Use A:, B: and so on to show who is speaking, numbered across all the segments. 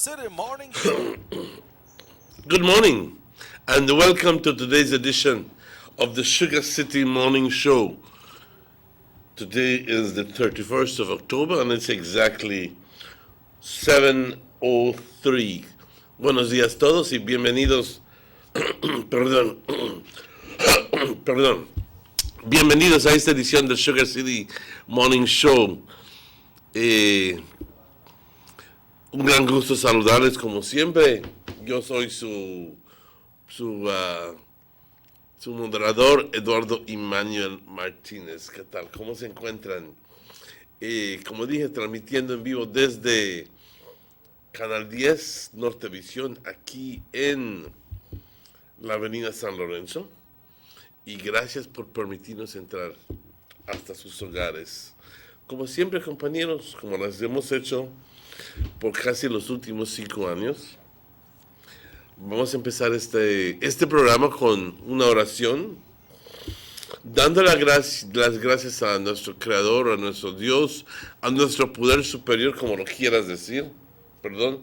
A: City Morning Show.
B: Good morning, and welcome to today's edition of the Sugar City Morning Show. Today is the 31st of October, and it's exactly 7:03. Buenos días todos y bienvenidos, perdón, perdón, bienvenidos a esta edición del Sugar City Morning Show. Un gran gusto saludarles como siempre. Yo soy su moderador, Eduardo Immanuel Martínez. ¿Qué tal? ¿Cómo se encuentran? Como dije, transmitiendo en vivo desde Canal 10 Nortevisión, aquí en la Avenida San Lorenzo. Y gracias por permitirnos entrar hasta sus hogares. Como siempre, compañeros, como las hemos hecho por casi los últimos 5 años, vamos a empezar este programa con una oración, dando las gracias a nuestro Creador, a nuestro Dios, a nuestro poder superior, como lo quieras decir, perdón,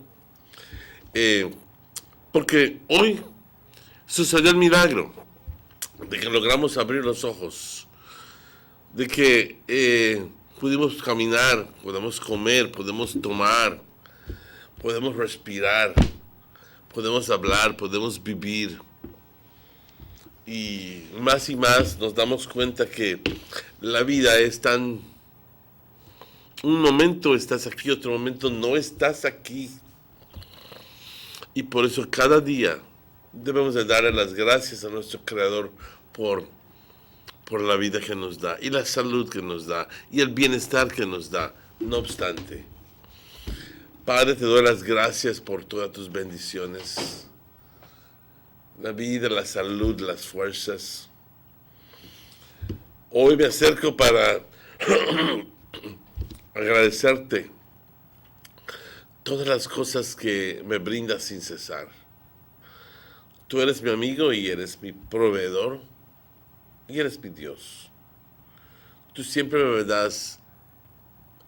B: porque hoy sucedió el milagro de que logramos abrir los ojos, de que pudimos caminar, podemos comer, podemos tomar, podemos respirar, podemos hablar, podemos vivir. Y más nos damos cuenta que la vida es tan... Un momento estás aquí, otro momento no estás aquí. Y por eso cada día debemos de darle las gracias a nuestro Creador por la vida que nos da, y la salud que nos da, y el bienestar que nos da. No obstante, Padre, te doy las gracias por todas tus bendiciones, la vida, la salud, las fuerzas. Hoy me acerco para agradecerte todas las cosas que me brindas sin cesar. Tú eres mi amigo y eres mi proveedor y eres mi Dios. Tú siempre me das,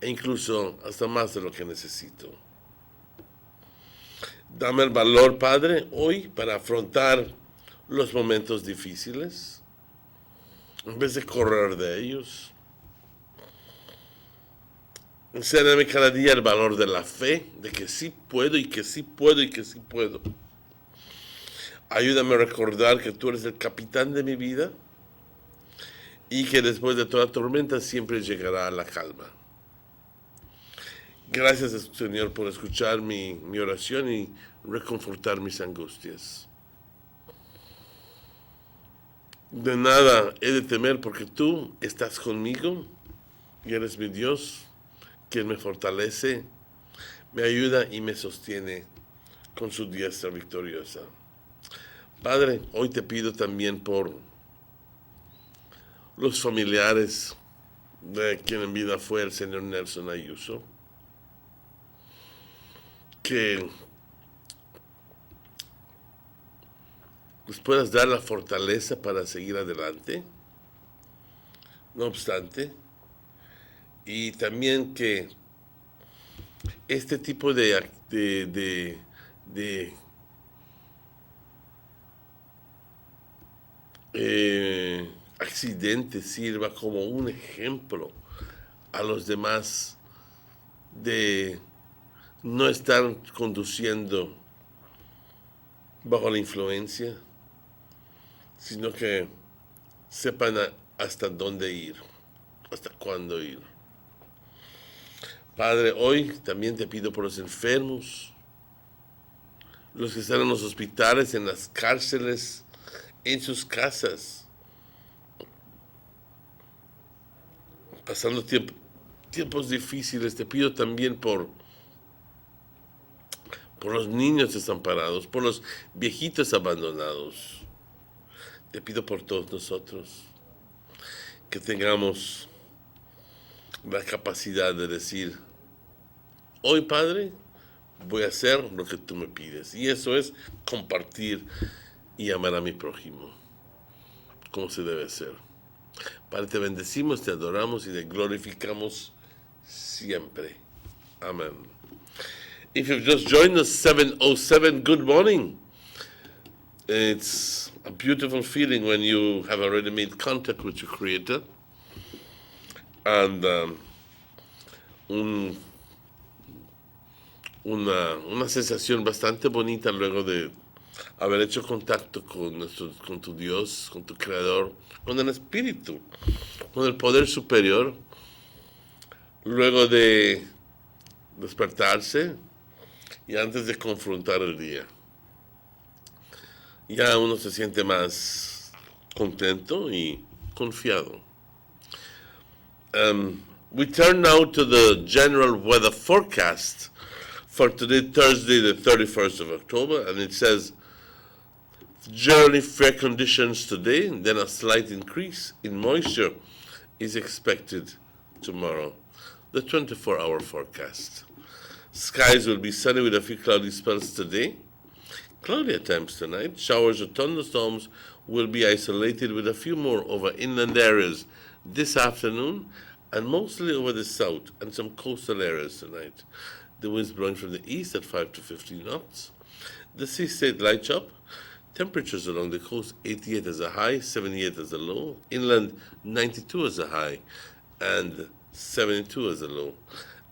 B: e incluso hasta más de lo que necesito. Dame el valor, Padre, hoy para afrontar los momentos difíciles, en vez de correr de ellos. Enséñame cada día el valor de la fe, de que sí puedo y que sí puedo y que sí puedo. Ayúdame a recordar que tú eres el capitán de mi vida y que después de toda tormenta siempre llegará la calma. Gracias, Señor, por escuchar mi oración y reconfortar mis angustias. De nada he de temer porque tú estás conmigo y eres mi Dios, quien me fortalece, me ayuda y me sostiene con su diestra victoriosa. Padre, hoy te pido también por los familiares de quien en vida fue el señor Nelson Ayuso, que les puedas dar la fortaleza para seguir adelante, no obstante, y también que este tipo de accidente sirva como un ejemplo a los demás de no estar conduciendo bajo la influencia, sino que sepan hasta dónde ir, hasta cuándo ir. Padre, hoy también te pido por los enfermos, los que están en los hospitales, en las cárceles, en sus casas, pasando tiempos difíciles. Te pido también por los niños desamparados, por los viejitos abandonados. Te pido por todos nosotros que tengamos la capacidad de decir: hoy, Padre, voy a hacer lo que tú me pides. Y eso es compartir y amar a mi prójimo, como se debe hacer. Padre, te bendecimos, te adoramos y te glorificamos siempre. Amén. If you've just joined us, 7:07, good morning. It's a beautiful feeling when you have already made contact with your Creator. And una sensación bastante bonita luego de haber hecho contacto con tu Dios, con tu Creador, con el Espíritu, con el poder superior, luego de despertarse y antes de confrontar el día. Ya uno se siente más contento y confiado. We turn now to the general weather forecast for today, Thursday, the 31st of October, and it says, generally fair conditions today, and then a slight increase in moisture is expected tomorrow. The 24-hour forecast. Skies will be sunny with a few cloudy spells today. Cloudy at times tonight. Showers or thunderstorms will be isolated with a few more over inland areas this afternoon and mostly over the south and some coastal areas tonight. The winds blowing from the east at 5 to 15 knots. The sea stayed light up. Temperatures along the coast 88 as a high, 78 as a low. Inland 92 as a high and 72 as a low.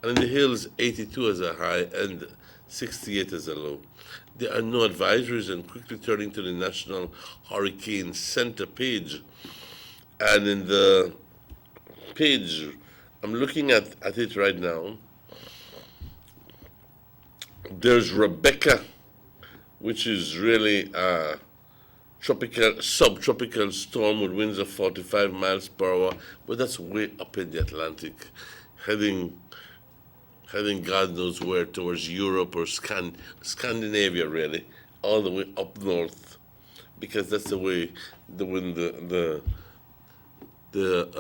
B: And in the hills 82 as a high and 68 as a low. There are no advisories, and quickly turning to the National Hurricane Center page. And in the page, I'm looking at it right now. There's Rebecca, which is really a subtropical storm with winds of 45 miles per hour, but that's way up in the Atlantic, heading God knows where, towards Europe or Scandinavia, really, all the way up north, because that's the way the wind the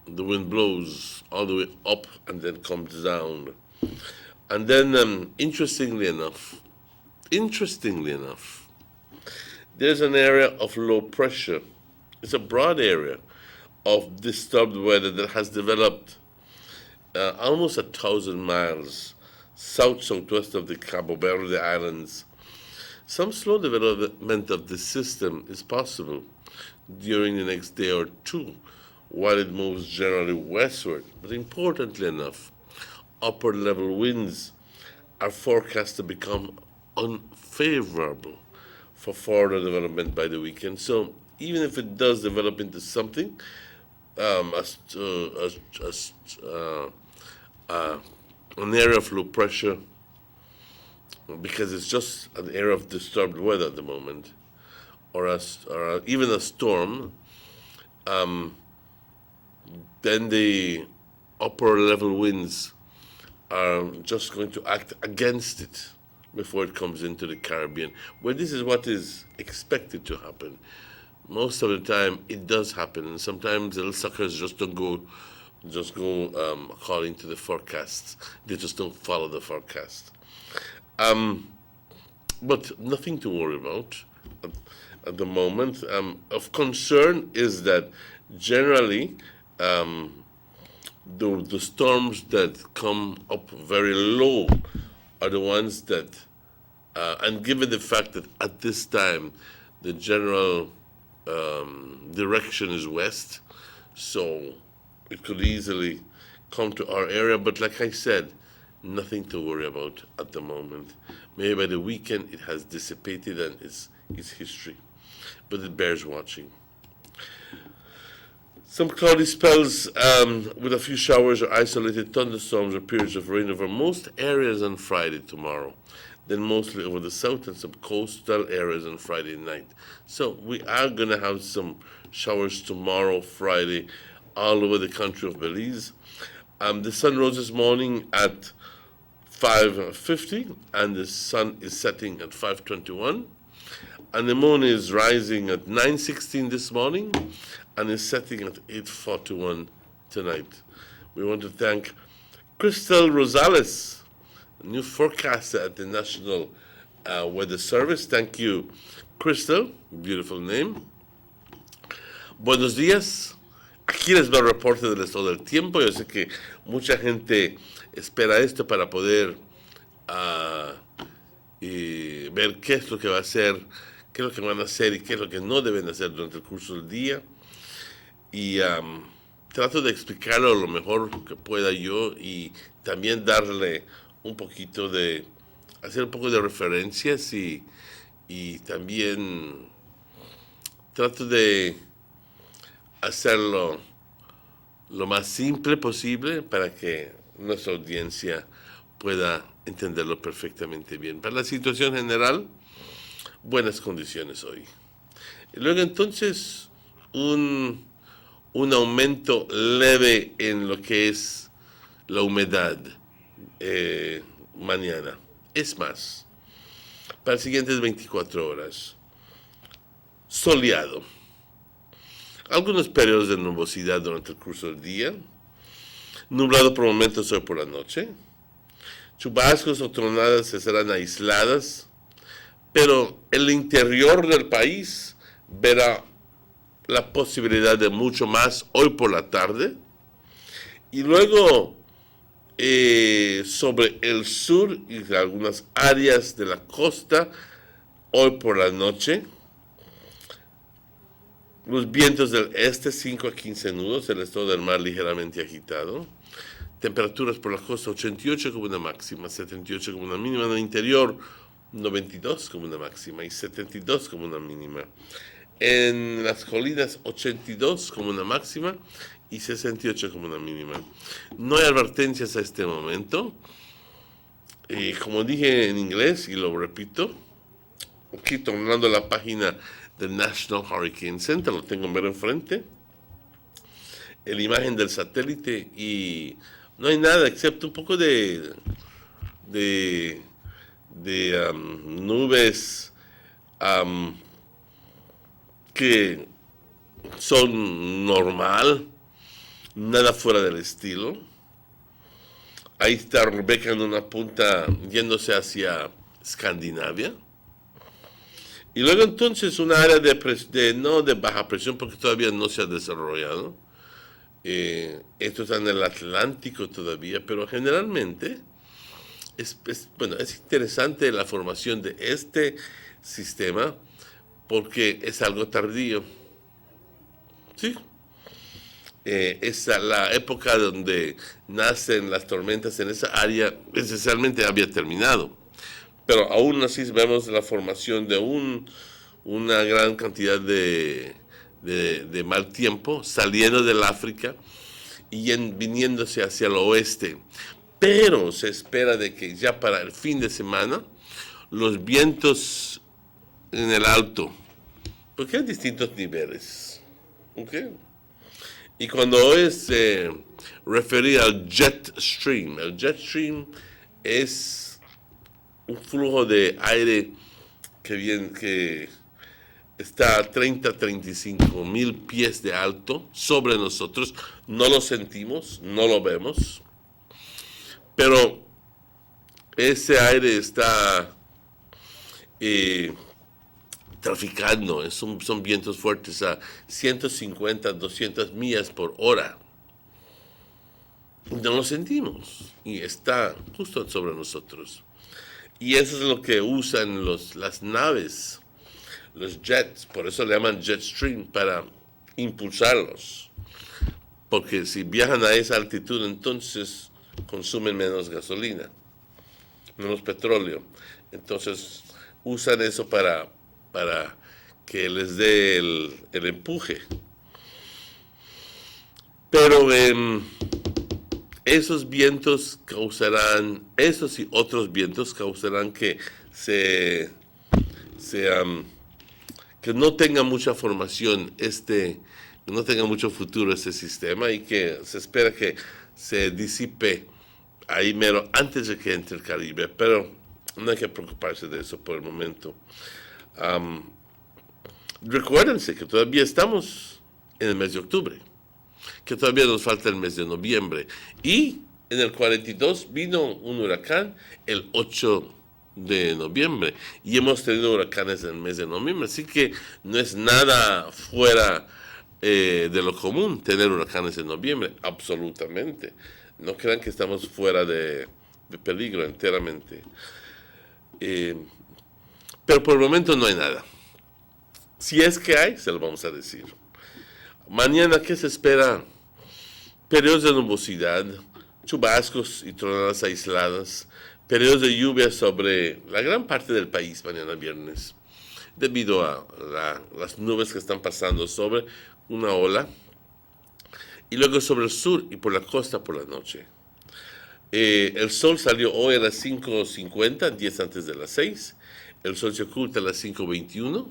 B: wind blows all the way up and then comes down. And then, interestingly enough, there's an area of low pressure. It's a broad area of disturbed weather that has developed almost 1,000 miles southwest of the Cabo Verde Islands. Some slow development of the system is possible during the next day or two while it moves generally westward. But importantly enough, upper level winds are forecast to become unfavorable for further development by the weekend. So even if it does develop into something, an area of low pressure, because it's just an area of disturbed weather at the moment, or even a storm, then the upper level winds are just going to act against it before it comes into the Caribbean, where this is what is expected to happen. Most of the time, it does happen, and sometimes little suckers just go according to the forecasts. They just don't follow the forecast. But nothing to worry about at the moment. Of concern is that generally the storms that come up very low are the ones that, and given the fact that at this time the general direction is west, so it could easily come to our area. But like I said, nothing to worry about at the moment. Maybe by the weekend it has dissipated and is history, but it bears watching. Some cloudy spells with a few showers or isolated thunderstorms or periods of rain over most areas on Friday tomorrow, then mostly over the south and some coastal areas on Friday night. So we are going to have some showers tomorrow, Friday, all over the country of Belize. The sun rose this morning at 5:50, and the sun is setting at 5:21. And the moon is rising at 9:16 this morning and is setting at 8:41 tonight. We want to thank Crystal Rosales, new forecaster at the National Weather Service. Thank you, Crystal. Beautiful name. Buenos días. Aquí les va el reporte del estado del tiempo. Yo sé que mucha gente espera esto para poder ver qué es lo que va a hacer, qué es lo que van a hacer y qué es lo que no deben hacer durante el curso del día. Y trato de explicarlo lo mejor que pueda yo y también darle un poquito de, hacer un poco de referencias y también trato de hacerlo lo más simple posible para que nuestra audiencia pueda entenderlo perfectamente bien. Para la situación general, buenas condiciones hoy. Y luego entonces un aumento leve en lo que es la humedad mañana. Es más, para las siguientes 24 horas, soleado. Algunos periodos de nubosidad durante el curso del día, nublado por momentos hoy por la noche. Chubascos o tronadas se serán aisladas, pero el interior del país verá la posibilidad de mucho más hoy por la tarde. Y luego sobre el sur y algunas áreas de la costa hoy por la noche. Los vientos del este 5 a 15 nudos, el estado del mar ligeramente agitado. Temperaturas por la costa 88 como una máxima, 78 como una mínima. En el interior 92 como una máxima y 72 como una mínima. En las colinas 82 como una máxima y 68 como una mínima. No hay advertencias a este momento. Como dije en inglés y lo repito, aquí tomando la página del National Hurricane Center, lo tengo en ver enfrente, la imagen del satélite y no hay nada excepto un poco de nubes que son normal, nada fuera del estilo. Ahí está Rebecca en una punta yéndose hacia Escandinavia. Y luego entonces una área no de baja presión porque todavía no se ha desarrollado. Esto está en el Atlántico todavía, pero generalmente es interesante la formación de este sistema porque es algo tardío. ¿Sí? Es la época donde nacen las tormentas en esa área, esencialmente había terminado. Pero aún así vemos la formación de una gran cantidad de mal tiempo saliendo del África y viniéndose hacia el oeste. Pero se espera de que ya para el fin de semana los vientos en el alto, porque hay distintos niveles, ¿ok? Y cuando hoy se refería al jet stream, el jet stream es un flujo de aire que está a 35 mil pies de alto sobre nosotros. No lo sentimos, no lo vemos, pero ese aire está traficando, son vientos fuertes a 150, 200 millas por hora. No lo sentimos y está justo sobre nosotros. Y eso es lo que usan las naves, los jets, por eso le llaman jet stream, para impulsarlos. Porque si viajan a esa altitud, entonces consumen menos gasolina, menos petróleo. Entonces usan eso para que les dé el empuje. Pero esos vientos causarán, esos y otros vientos causarán que que no tenga mucha formación que no tenga mucho futuro este sistema y que se espera que se disipe ahí mero antes de que entre el Caribe, pero no hay que preocuparse de eso por el momento. Recuérdense que todavía estamos en el mes de octubre, que todavía nos falta el mes de noviembre. Y en el 42 vino un huracán el 8 de noviembre. Y hemos tenido huracanes en el mes de noviembre. Así que no es nada fuera de lo común tener huracanes en noviembre. Absolutamente. No crean que estamos fuera de peligro enteramente. Pero por el momento no hay nada. Si es que hay, se lo vamos a decir. Mañana, ¿qué se espera? Periodos de nubosidad, chubascos y tronadas aisladas, periodos de lluvia sobre la gran parte del país mañana viernes, debido a las nubes que están pasando sobre una ola, y luego sobre el sur y por la costa por la noche. El sol salió hoy a las 5:50, 10 antes de las 6. El sol se oculta a las 5:21.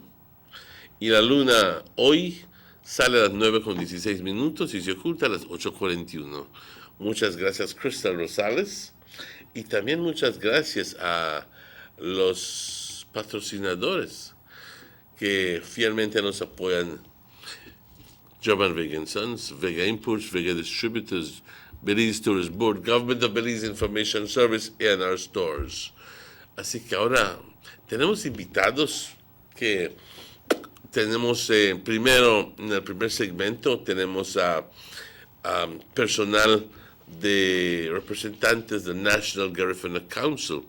B: Y la luna hoy sale a las 9:16 y se oculta a las 8:41. Muchas gracias, Crystal Rosales. Y también muchas gracias a los patrocinadores que fielmente nos apoyan. German Vega Sons, Vega Imports, Vega Distributors, Belize Tourist Board, Government of Belize Information Service, and our stores. Así que ahora tenemos invitados que tenemos primero, en el primer segmento, tenemos a personal de representantes del National Garifuna Council,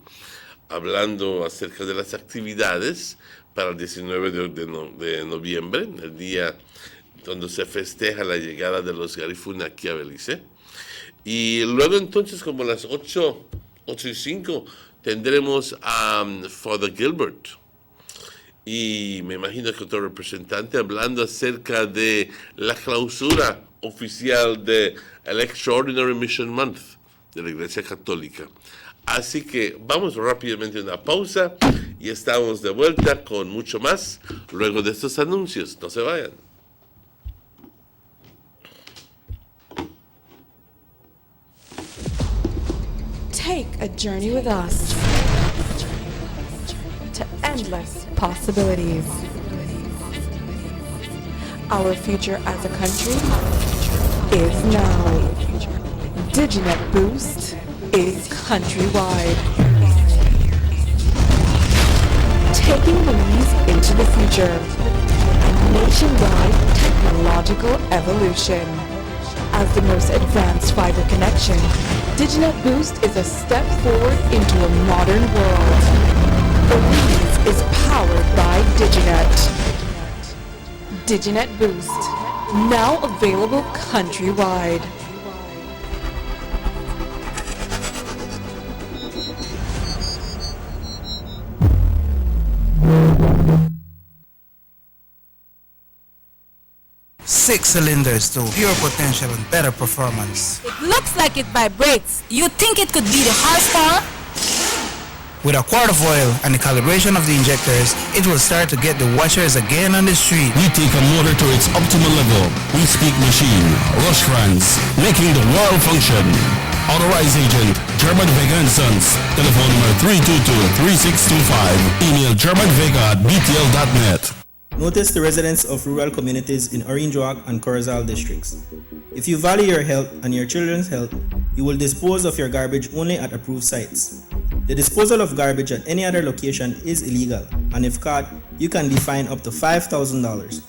B: hablando acerca de las actividades para el 19 de noviembre, el día donde se festeja la llegada de los Garifuna aquí a Belice. Y luego entonces, como a las 8:05, tendremos a Father Gilbert. Y me imagino que otro representante hablando acerca de la clausura oficial de el Extraordinary Mission Month de la Iglesia Católica. Así que vamos rápidamente a una pausa y estamos de vuelta con mucho más luego de estos anuncios. No se vayan.
A: Take a journey with us to endless possibilities. Our future as a country is now. Diginet Boost is countrywide. Taking Belize into the future. A nationwide technological evolution. As the most advanced fiber connection, Diginet Boost is a step forward into a modern world. Belize is powered by Diginet. Diginet Boost, now available countrywide.
C: Six cylinders to pure potential and better performance.
D: It looks like it vibrates. You think it could be the horsepower?
C: With a quart of oil and the calibration of the injectors, it will start to get the watchers again on the street.
E: We take a motor to its optimal level. We speak machine, rush runs, making the world function. Authorized agent, German Vega & Sons. Telephone number 322-3625. Email germanvega@btl.net.
F: Notice the residents of rural communities in Orinjoak and Corozal districts. If you value your health and your children's health, you will dispose of your garbage only at approved sites. The disposal of garbage at any other location is illegal, and if caught, you can be fined up to $5,000.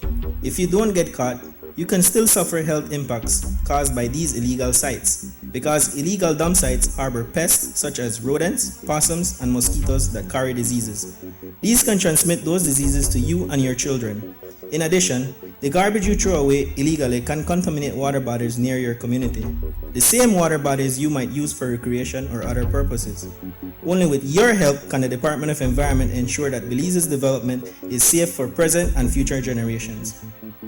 F: If you don't get caught, you can still suffer health impacts caused by these illegal sites, because illegal dump sites harbor pests such as rodents, possums, and mosquitoes that carry diseases. These can transmit those diseases to you and your children. In addition, the garbage you throw away illegally can contaminate water bodies near your community, the same water bodies you might use for recreation or other purposes. Only with your help can the Department of Environment ensure that Belize's development is safe for present and future generations.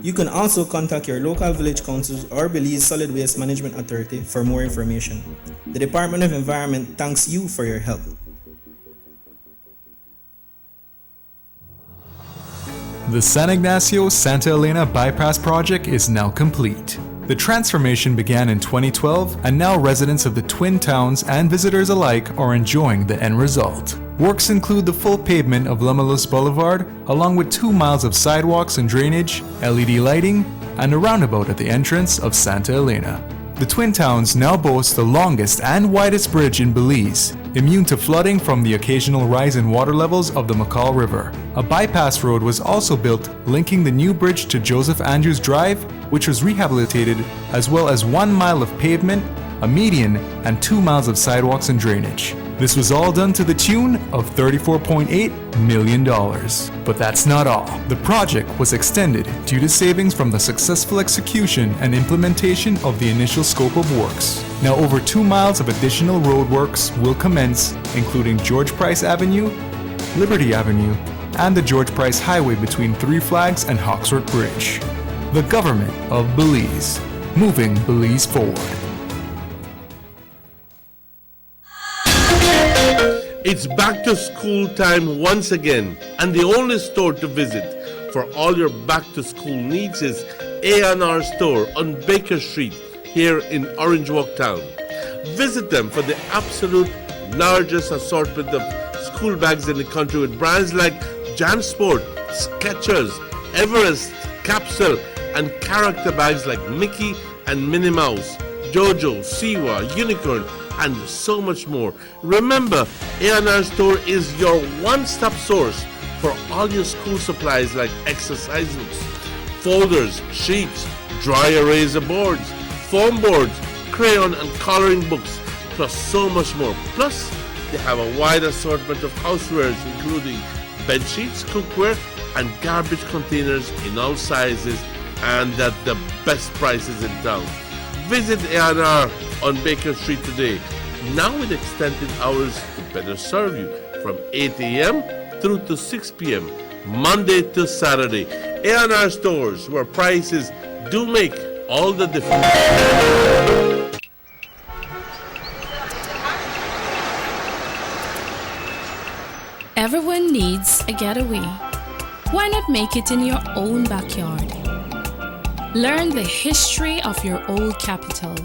F: You can also contact your local village councils or Belize Solid Waste Management Authority for more information. The Department of Environment thanks you for your help.
G: The San Ignacio-Santa Elena Bypass project is now complete. The transformation began in 2012, and now residents of the Twin Towns and visitors alike are enjoying the end result. Works include the full pavement of Lamalus Boulevard, along with 2 miles of sidewalks and drainage, LED lighting, and a roundabout at the entrance of Santa Elena. The Twin Towns now boast the longest and widest bridge in Belize, immune to flooding from the occasional rise in water levels of the McCall River. A bypass road was also built linking the new bridge to Joseph Andrews Drive, which was rehabilitated, as well as 1 mile of pavement a median, and 2 miles of sidewalks and drainage. This was all done to the tune of $34.8 million. But that's not all. The project was extended due to savings from the successful execution and implementation of the initial scope of works. Now over 2 miles of additional roadworks will commence, including George Price Avenue, Liberty Avenue, and the George Price Highway between Three Flags and Hawksworth Bridge. The government of Belize, moving Belize forward.
B: It's back to school time once again, and the only store to visit for all your back to school needs is A&R Store on Baker Street here in Orange Walk Town. Visit them for the absolute largest assortment of school bags in the country with brands like JanSport, Skechers, Everest, Capsule, and character bags like Mickey and Minnie Mouse, Jojo, Siwa, Unicorn, and so much more. Remember, A&R Store is your one-stop source for all your school supplies like exercise books, folders, sheets, dry eraser boards, foam boards, crayon and coloring books, plus so much more. Plus, they have a wide assortment of housewares including bed sheets, cookware, and garbage containers in all sizes and at the best prices in town. Visit A&R on Baker Street today, now with extended hours to better serve you from 8 a.m. through to 6 p.m. Monday to Saturday. A&R Stores, where prices do make all the difference.
H: Everyone needs a getaway. Why not make it in your own backyard? Learn the history of your old capital.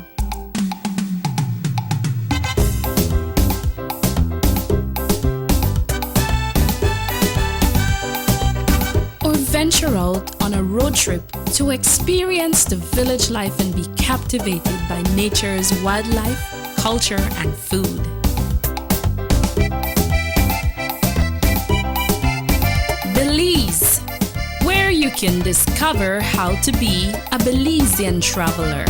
H: Or venture out on a road trip to experience the village life and be captivated by nature's wildlife, culture, and food. Belize, where you can discover how to be a Belizean traveler.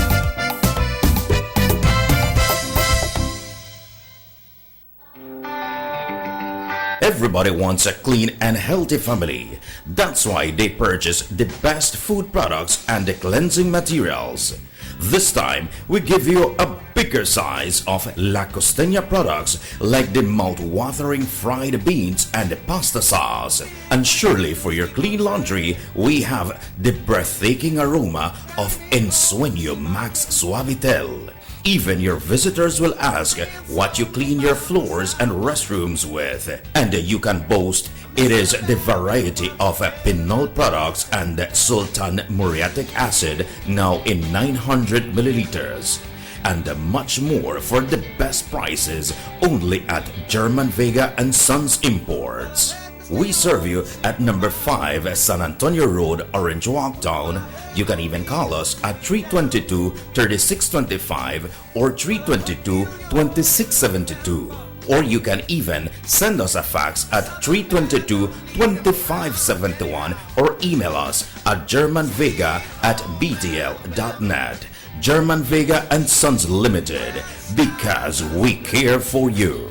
I: Everybody wants a clean and healthy family. That's why they purchase the best food products and the cleansing materials. This time, we give you a bigger size of La Costeña products like the mouth-watering fried beans and the pasta sauce. And surely for your clean laundry, we have the breathtaking aroma of Ensueño Max Suavitel. Even your visitors will ask what you clean your floors and restrooms with. And you can boast it is the variety of Pinol products and Sultan muriatic acid now in 900 milliliters. And much more for the best prices only at German Vega and Sons Imports. We serve you at number 5 San Antonio Road, Orange Walk Town. You can even call us at 322-3625 or 322-2672. Or you can even send us a fax at 322-2571 or email us at germanvega@btl.net. German Vega and Sons Limited, because we care for you.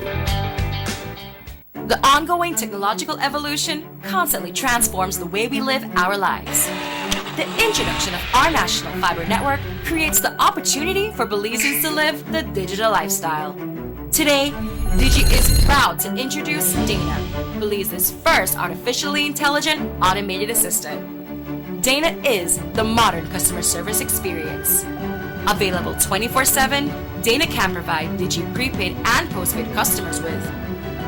J: The ongoing technological evolution constantly transforms the way we live our lives. The introduction of our national fiber network creates the opportunity for Belizeans to live the digital lifestyle. Today, Digi is proud to introduce Dana, Belize's first artificially intelligent automated assistant. Dana is the modern customer service experience. Available 24/7, Dana can provide Digi prepaid and postpaid customers with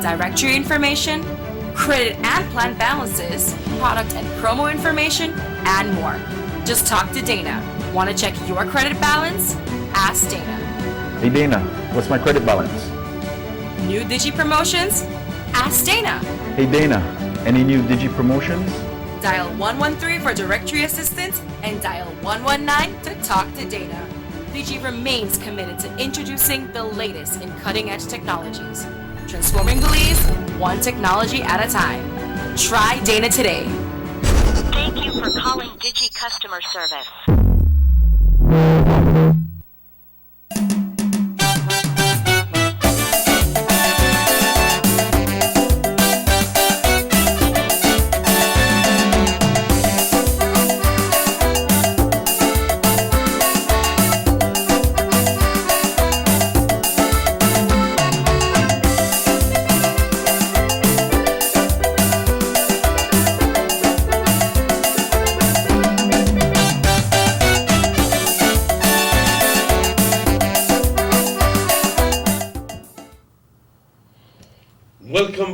J: directory information, credit and plan balances, product and promo information, and more. Just talk to Dana. Want to check your credit balance? Ask Dana.
K: Hey Dana, what's my credit balance?
J: New Digi promotions? Ask Dana.
K: Hey Dana, any new Digi promotions?
J: Dial 113 for directory assistance and dial 119 to talk to Dana. Digi remains committed to introducing the latest in cutting-edge technologies, transforming Belize one technology at a time. Try Dana today.
L: Thank you for calling Digi Customer Service.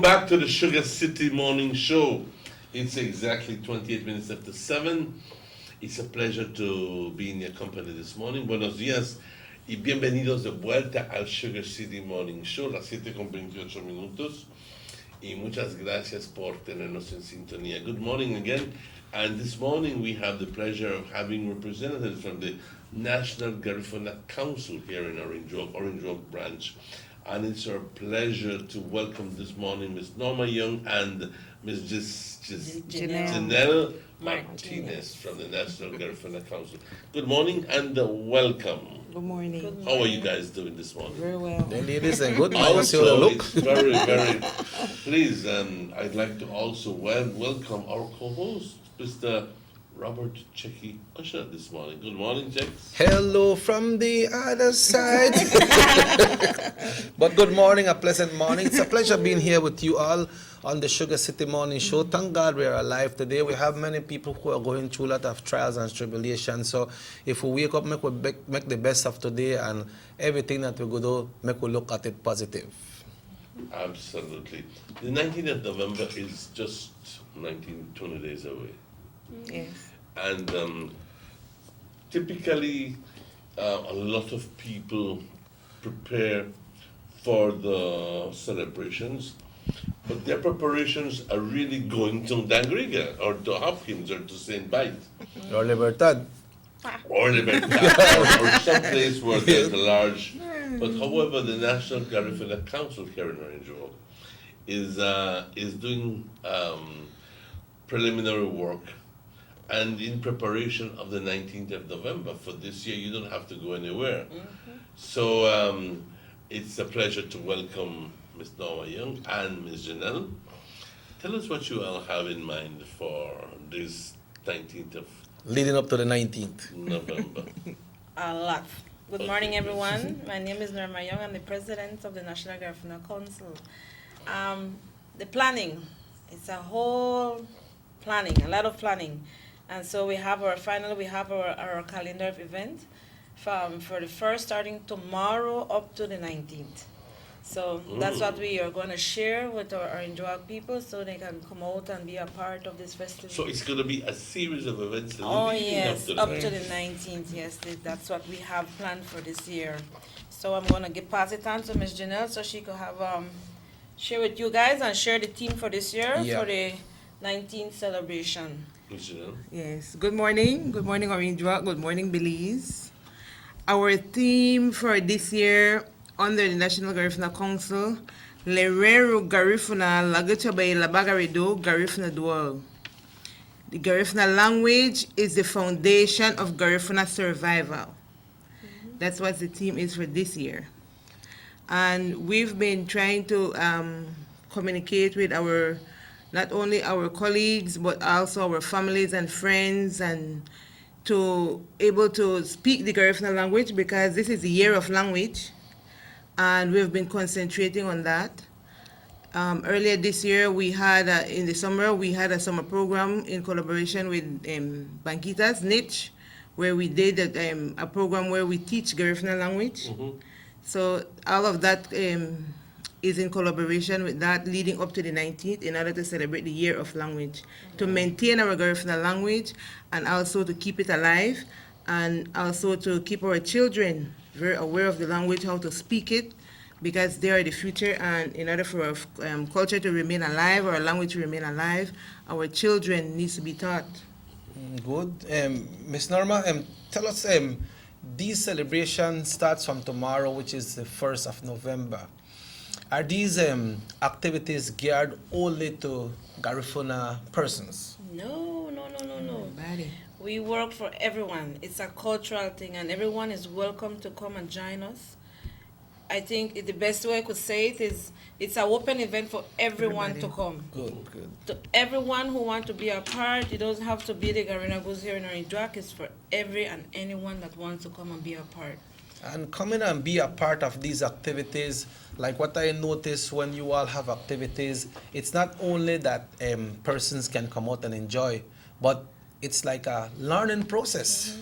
B: back to the Sugar City Morning Show. It's exactly 28 minutes after 7. It's a pleasure to be in your company this morning. Buenos días y bienvenidos de vuelta al Sugar City Morning Show, las 7:28. Y muchas gracias por tenernos en sintonía. Good morning again. And this morning we have the pleasure of having representatives from the National Garifuna Council here in Orange Walk branch. And it's our pleasure to welcome this morning Ms. Norma Young and Ms. Janelle Martinez from the National Garifuna Council. Good morning and welcome.
M: Good morning.
B: How are you guys doing this morning?
M: Very well.
N: The ladies and good
B: Also,
N: look.
B: it's very, very pleased, and I'd like to also welcome our co-host, Mr. Robert Checky Usher this morning. Good morning, Jack.
N: Hello from the other side. But good morning, a pleasant morning. It's a pleasure being here with you all on the Sugar City Morning Show. Thank God we are alive today. We have many people who are going through a lot of trials and tribulations. So if we wake up, make the best of today, and everything that we go do, make we look at it positive.
B: Absolutely. The 19th of November is just 20 days away.
M: Yes.
B: And typically, a lot of people prepare for the celebrations, but their preparations are really going to Dangriga or to Hopkins or to St. Vite.
N: Or Libertad.
B: Or Libertad, or some place where there's a large. But however, the National Garifuna Council here in Orange Walk is doing preliminary work. And in preparation of the 19th of November for this year, you don't have to go anywhere.
M: Mm-hmm.
B: So it's a pleasure to welcome Ms. Norma Young and Ms. Janelle. Tell us what you all have in mind for this 19th of
N: Leading up to the 19th.
B: November.
M: A lot. Good morning, everyone. My name is Norma Young. I'm the president of the National Garifuna Council. The planning, it's a whole planning, a lot of planning. And so we have our calendar of events for the first starting tomorrow up to the 19th. So that's what we are going to share with our Orange Walk people so they can come out and be a part of this festival.
B: So it's going to be a series of events.
M: Oh yes, up to the 19th, yes. That's what we have planned for this year. So I'm going to pass it on to Ms. Janelle so she could have share with you guys and share the theme for this year for the 19th celebration.
O: Yes. Good morning. Good morning, Orange Walk. Good morning, Belize. Our theme for this year under the National Garifuna Council, Lerero Garifuna Lagachabe Labagarido Garifuna Dual. The Garifuna language is the foundation of Garifuna survival. That's what the theme is for this year. And we've been trying to communicate with not only our colleagues, but also our families and friends, and to able to speak the Garifuna language, because this is the year of language, and we've been concentrating on that. Earlier this year, we had, in the summer, we had a summer program in collaboration with Banquitas Niche, where we did a program where we teach Garifuna language.
B: Mm-hmm.
O: So all of that is in collaboration with that, leading up to the 19th, in order to celebrate the year of language, to maintain our Garifuna language, and also to keep it alive, and also to keep our children very aware of the language, how to speak it, because they are the future, and in order for our culture to remain alive, or our language to remain alive, our children needs to be taught.
N: Good. Ms. Norma, tell us, these celebrations starts from tomorrow, which is the 1st of November. Are these activities geared only to Garifuna persons?
M: No. We work for everyone. It's a cultural thing, and everyone is welcome to come and join us. I think the best way I could say it is it's an open event for everyone to come.
N: Good.
M: To everyone who wants to be a part. It doesn't have to be the Garifuna Goes here in Orange Walk. It's for every and anyone that wants to come and be a part.
N: And coming and be a part of these activities, like what I notice when you all have activities, it's not only that persons can come out and enjoy, but it's like a learning process.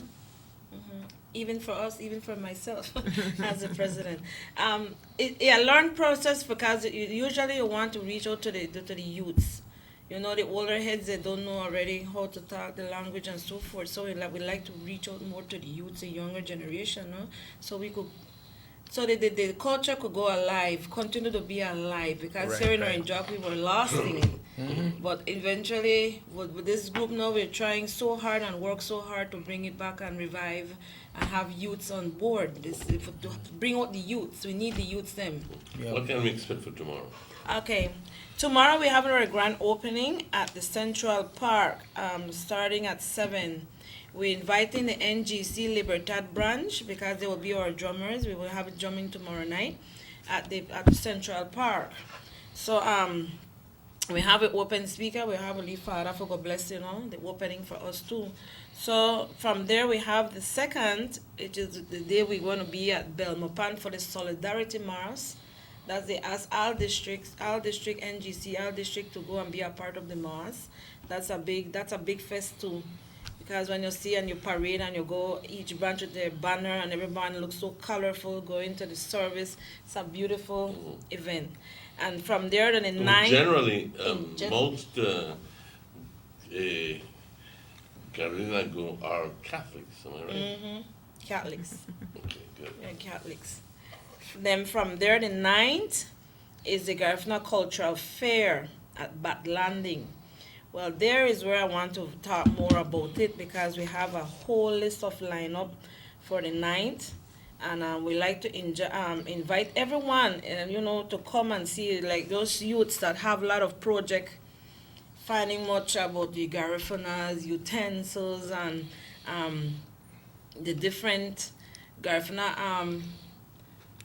M: even for us, even for myself as a president. A learned process because usually you want to reach out to the youths. You know, the older heads, they don't know already how to talk the language and so forth. So we like to reach out more to the youths, the younger generation, no? So we could, so the culture could go alive, continue to be alive. Because here in Orange Walk, we were lost in it. But eventually, with this group now, we're trying so hard and work so hard to bring it back and revive and have youths on board. To bring out the youths. We need the youths then.
B: What can we expect for tomorrow?
M: Okay. Tomorrow we have our grand opening at the Central Park, starting at 7. We're inviting the NGC Libertad branch because they will be our drummers. We will have it drumming tomorrow night at the Central Park. So we have an open speaker. We have a lead father for God bless, you know, the opening for us too. So from there we have the second, which is the day we're going to be at Belmopan for the Solidarity Mass. That's they ask all district NGC, all district to go and be a part of the mass. That's a big fest too, because when you see and you parade and you go each branch with their banner and everyone looks so colorful going to the service. It's a beautiful event. And from there to the 9th.
B: Generally, most Carolina go are Catholics, am I right?
M: Catholics.
B: Okay, good.
M: Yeah, Catholics. Then from there, the 9th is the Garifuna Cultural Fair at Bat Landing. Well, there is where I want to talk more about it because we have a whole list of lineup for the 9th. And we like to invite everyone, you know, to come and see, like those youths that have a lot of project, finding much about the Garifunas, utensils, and the different Garifuna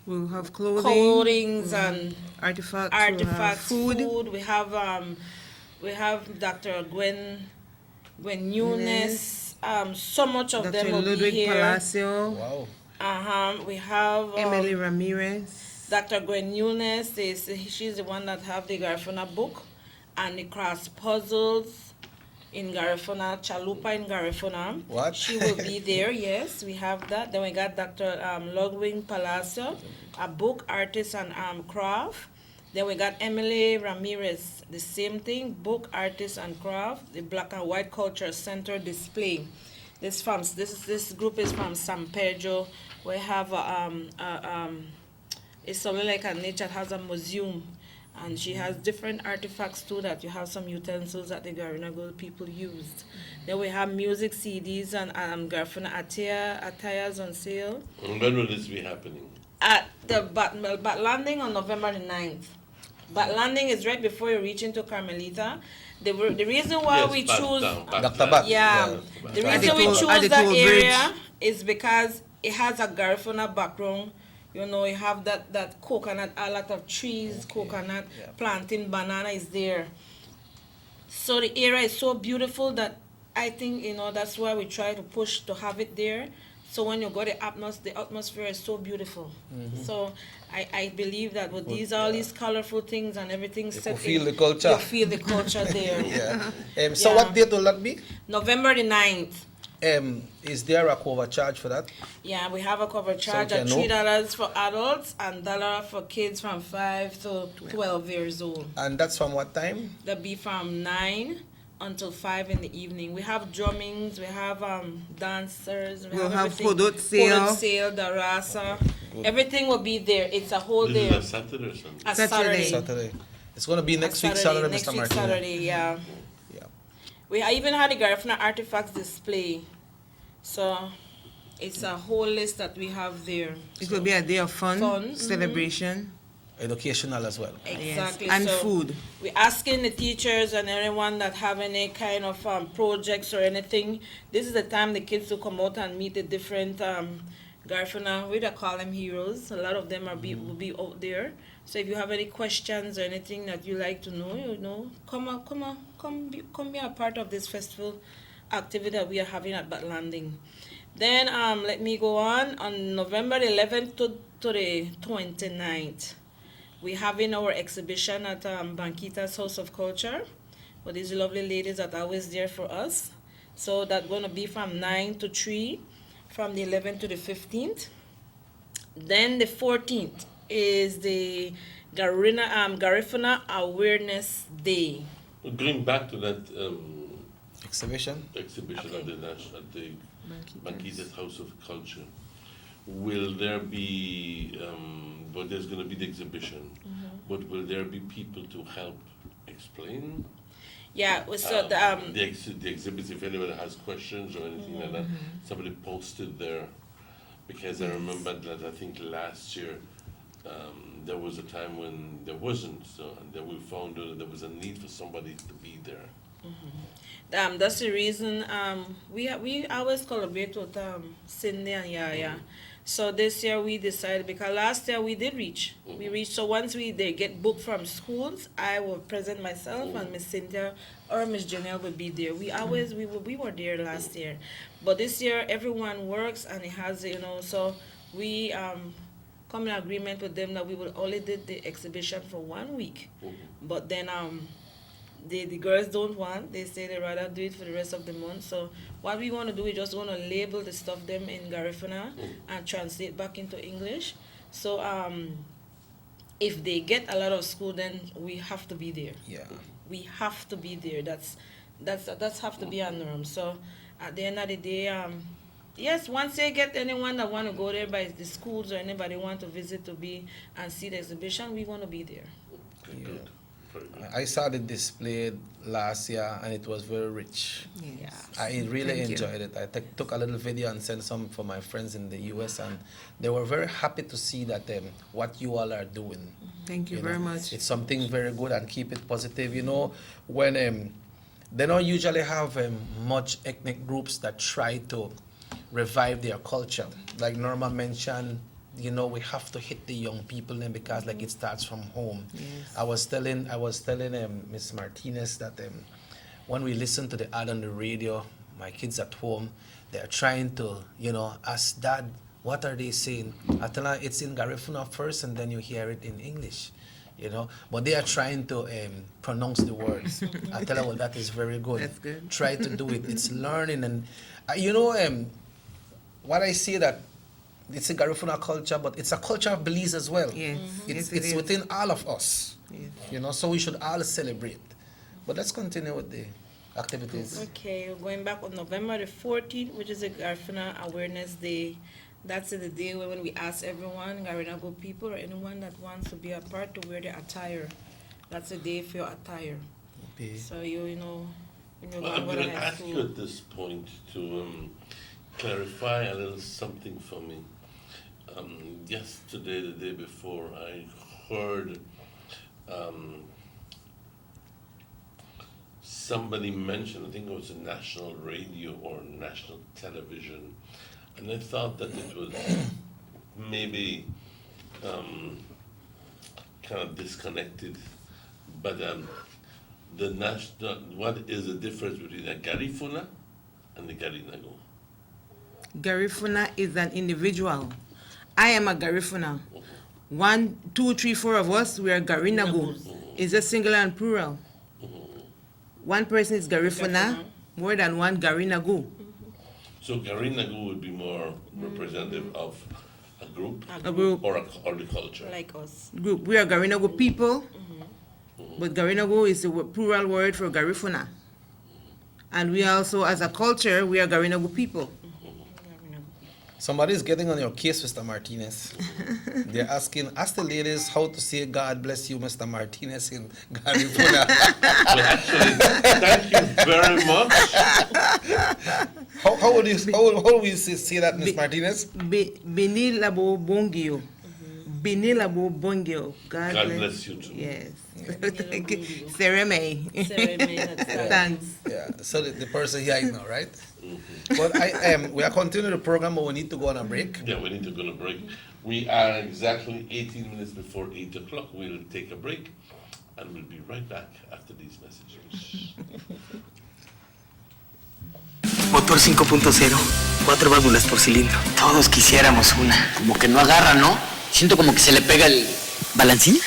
O: we'll have clothing
M: and artifacts, food. We have Dr. Gwen Nunes. So much of
O: Dr.
M: them will
O: Ludwig
M: be here.
O: Palacio.
M: Wow. We have
O: Emily Ramirez.
M: Dr. Gwen Nunes. She's the one that have the Garifuna book and the cross puzzles in Garifuna, Chalupa in Garifuna.
N: What?
M: She will be there, yes, we have that. Then we got Dr. Ludwig Palacio, a book, artist, and craft. Then we got Emily Ramirez, the same thing, book, artist, and craft, the Black and White Culture Center display. This group is from San Pedro. We have it's something like a nature has a museum. And she has different artifacts too that you have some utensils that the Garinago people used. Then we have music CDs and Garifuna attires on sale.
B: And when will this be happening?
M: At the Bat Landing on November the 9th. Bat Landing is right before you reach into Carmelita. The reason why we choose the reason we choose that area is because it has a Garifuna background. You know, you have that coconut, a lot of trees, coconut, planting, banana is there. So the area is so beautiful that I think, you know, that's why we try to push to have it there. So when you go the atmosphere is so beautiful. So I believe that with all these colorful things and everything set,
N: you feel the culture.
M: You feel the culture there.
N: So what date will that be?
M: November the 9th.
N: Is there a cover charge for that?
M: Yeah, we have a cover charge at $3 for adults and $1 for kids from 5 to 12 years old.
N: And that's from what time?
M: That'll be from 9 until 5 in the evening. We have drummings, we have dancers,
O: we'll have Hodot sale,
M: Darasa. Everything will be there. It's a whole day.
B: This is a Saturday or Sunday?
N: Saturday. It's going to be next week Saturday,
M: next
N: Mr.
M: week
N: Martin.
M: Saturday, yeah. We even had a Garifuna artifacts display. So it's a whole list that we have there.
O: It will be a day of fun. Celebration.
N: Educational as well.
M: Exactly.
O: Yes. And food.
M: We're asking the teachers and anyone that have any kind of projects or anything, this is the time the kids will come out and meet the different Garifuna, we don't call them heroes. A lot of them will be out there. So if you have any questions or anything that you like to know, you know, come be a part of this festival activity that we are having at Bat Landing. Then let me go on November 11th to the 29th. We're having our exhibition at Banquita's House of Culture with these lovely ladies that are always there for us. So that's going to be from 9 to 3. from the 11th to the 15th. Then the 14th is the Garifuna Awareness Day.
B: Going back to that
N: exhibition
B: at the Banquitas House of Culture, will there be, but there's going to be the exhibition, but will there be people to help explain?
M: Yeah, so
B: the exhibits, if anyone has questions or anything like that, somebody posted there, because I remember that I think last year there was a time when there wasn't, and then we found that there was a need for somebody to be there.
M: That's the reason we always collaborate with Cindy and Yaya. So this year we decided, because last year we did reach. We reached, so once they get booked from schools, I will present myself and Miss Cynthia or Miss Janelle will be there. We were there last year. But this year everyone works and it has, so we come in agreement with them that we will only do the exhibition for 1 week. But then the girls don't want. They say they rather do it for the rest of the month. So what we want to do is just want to label the stuff them in Garifuna and translate back into English. So if they get a lot of school, then we have to be there.
N: Yeah.
M: We have to be there. That's have to be our norm. So at the end of the day, yes, once they get anyone that want to go there by the schools or anybody want to visit to be and see the exhibition, we want to be there.
N: Yeah. I saw the display last year and it was very rich.
M: Yes.
N: I really enjoyed it. I took a little video and sent some for my friends in the US, and they were very happy to see that what you all are doing.
O: Thank you very much.
N: It's something very good, and keep it positive. When they don't usually have much ethnic groups that try to revive their culture. Like Norma mentioned, we have to hit the young people then, because it starts from home.
O: Yes.
N: I was telling Miss Martinez that when we listen to the ad on the radio, my kids at home, they're trying to ask Dad, what are they saying? I tell her it's in Garifuna first and then you hear it in English. But they are trying to pronounce the words. I tell her, well, that is very good.
O: That's good.
N: Try to do it. It's learning, and what I see that it's a Garifuna culture, but it's a culture of Belize as well.
O: Yes.
N: It's within all of us.
O: Yes.
N: So we should all celebrate. But let's continue with the activities.
M: Okay, going back on November the 14th, which is a Garifuna Awareness Day. That's the day when we ask everyone, Garinago people or anyone that wants to be a part, to wear their attire. That's the day for your attire.
N: Okay.
M: So when you're
B: I'm
M: going
B: going
M: to
B: to ask you at this point to clarify a little something for me. Yesterday, the day before, I heard somebody mention, I think it was a national radio or national television, and I thought that it was maybe kind of disconnected, but what is the difference between a Garifuna and the Garinago?
O: Garifuna is an individual. I am a Garifuna. 1, 2, 3, 4 of us, we are Garinago. It's a singular and plural. One person is Garifuna, more than one Garinago.
B: So Garinago would be more representative of a group, or the culture.
M: Like us.
O: Group. We are Garinago people, but Garinago is the plural word for Garifuna. And we also, as a culture, we are Garinago people.
N: Somebody's getting on your case, Mr. Martinez. They're asking, ask the ladies how to say God bless you, Mr. Martinez, in Garifuna.
B: Well, actually, thank you very much.
N: How would you say that, Ms. Martinez?
O: Beni labo bongio. Beni labo bongio.
B: God bless you too.
O: Yes. Thank you. Sereme. Thanks.
N: Yeah. So the person here I know, right? But we are continuing the program, but we need to go on a break.
B: Yeah, we need to go on a break. We are exactly 18 minutes before 8 o'clock. We'll take a break, and we'll be right back after these messages.
P: Motor 5.0, 4 válvulas por cilindro. Todos quisiéramos una. Como que no agarra, ¿no? Siento como que se le pega el balancín.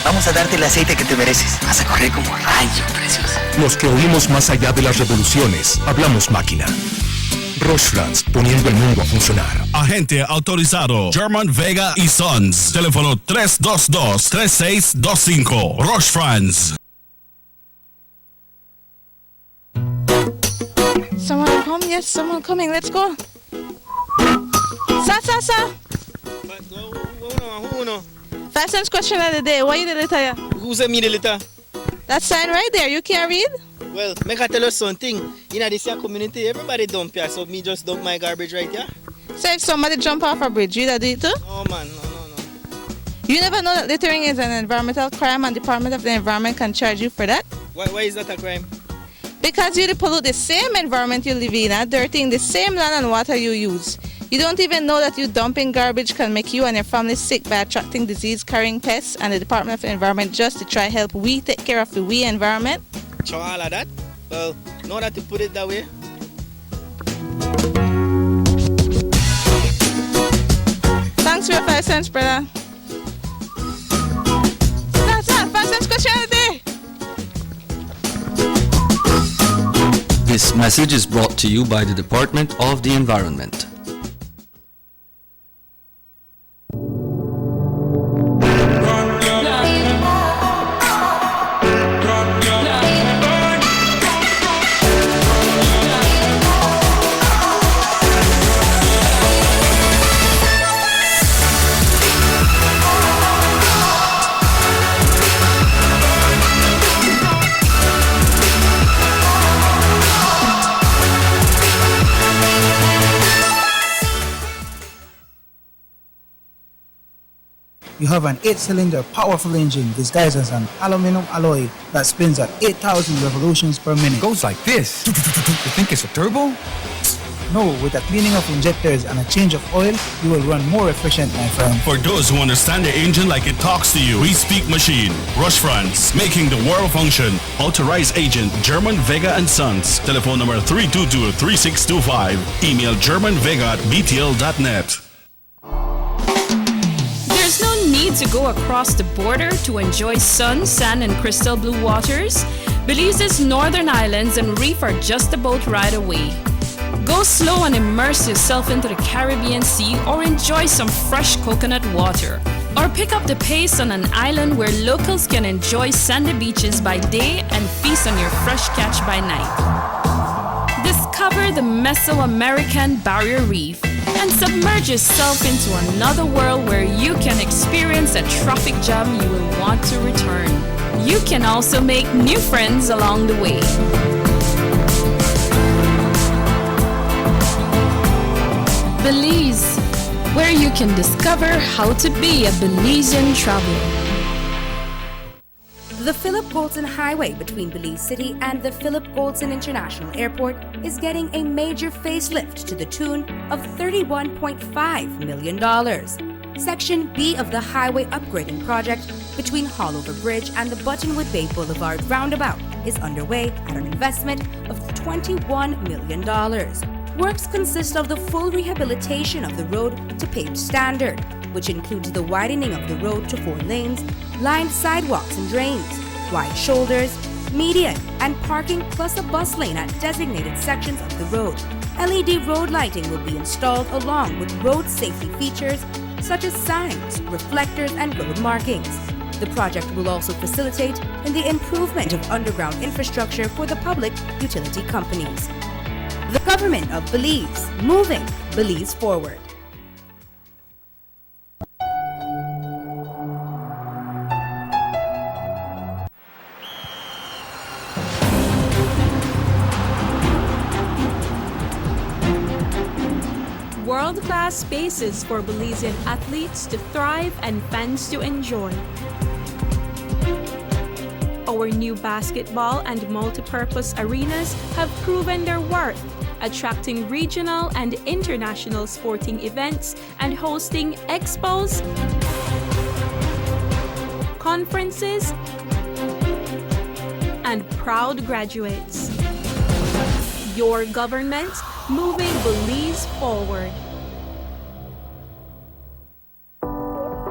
P: Vamos a darte el aceite que te mereces. Vas a correr como rayo, preciosa.
Q: Los que oímos más allá de las revoluciones, hablamos máquina.
E: Rostfrans, poniendo el mundo a funcionar. Agente autorizado German Vega y Sons. Teléfono 322-3625. Rostfrans.
Q: Someone come? Yes, someone coming. Let's go. Sa. Fastest question of the day. What you did letter?
F: Who sent me the letter?
Q: That sign right there. You can't read?
F: Well, make I tell you something. In this here community, everybody dump here, so me just dump my garbage right here.
Q: So if somebody jump off a bridge, you that do it too?
F: No, man, no.
Q: You never know that littering is an environmental crime and Department of the Environment can charge you for that?
F: Why is that a crime?
Q: Because you pollute the same environment you live in, dirtying the same land and water you use. You don't even know that you dumping garbage can make you and your family sick by attracting disease-carrying pests, and the Department of the Environment just to try help we take care of the we environment.
F: So all of that? Well, know that you put it that way.
Q: Thanks for your 5 cents, brother. That's 5 cents question of the day.
R: This message is brought to you by the Department of the Environment.
C: You have an 8-cylinder powerful engine disguised as an aluminum alloy that spins at 8,000 revolutions per minute.
S: Goes like this. You think it's a turbo?
C: No, with a cleaning of injectors and a change of oil, you will run more efficient, my friend.
E: For those who understand the engine like it talks to you, we speak machine. Rush France, making the world function. Authorized agent German Vega and Sons. Telephone number 322-3625. Email germanvega@btl.net.
H: There's no need to go across the border to enjoy sun, sand, and crystal blue waters. Belize's northern islands and reef are just a boat ride away. Go slow and immerse yourself into the Caribbean Sea or enjoy some fresh coconut water. Or pick up the pace on an island where locals can enjoy sandy beaches by day and feast on your fresh catch by night. Discover the Mesoamerican Barrier Reef and submerge yourself into another world where you can experience a traffic jam you will want to return. You can also make new friends along the way. Belize, where you can discover how to be a Belizean traveler.
T: The Philip Goldson Highway between Belize City and the Philip Goldson International Airport is getting a major facelift to the tune of $31.5 million. Section B of the highway upgrading project between Haulover Bridge and the Buttonwood Bay Boulevard roundabout is underway at an investment of $21 million. Works consist of the full rehabilitation of the road to paved standard, which includes the widening of the road to 4 lanes, lined sidewalks and drains, wide shoulders, median, and parking plus a bus lane at designated sections of the road. LED road lighting will be installed along with road safety features such as signs, reflectors, and road markings. The project will also facilitate in the improvement of underground infrastructure for the public utility companies. The Government of Belize, moving Belize forward.
U: World-class spaces for Belizean athletes to thrive and fans to enjoy. Our new basketball and multipurpose arenas have proven their worth, attracting regional and international sporting events and hosting expos, conferences, and proud graduates. Your government moving Belize forward.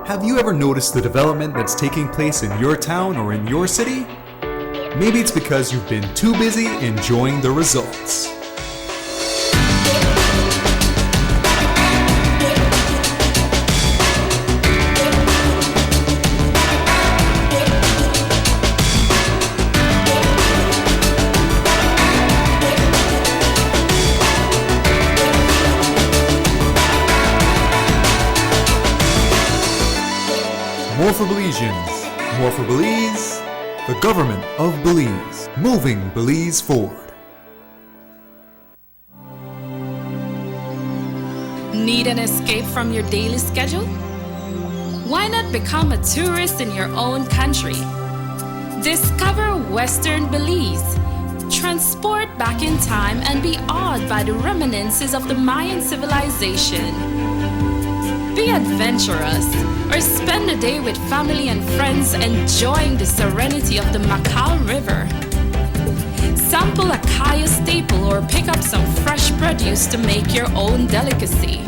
G: Have you ever noticed the development that's taking place in your town or in your city? Maybe it's because you've been too busy enjoying the results. for Belizeans, more for Belize, the government of Belize, moving Belize forward.
H: Need an escape from your daily schedule? Why not become a tourist in your own country? Discover Western Belize. Transport back in time and be awed by the reminiscences of the Mayan civilization. Be adventurous or spend a day with family and friends enjoying the serenity of the Macau River. Sample a kaya staple or pick up some fresh produce to make your own delicacy.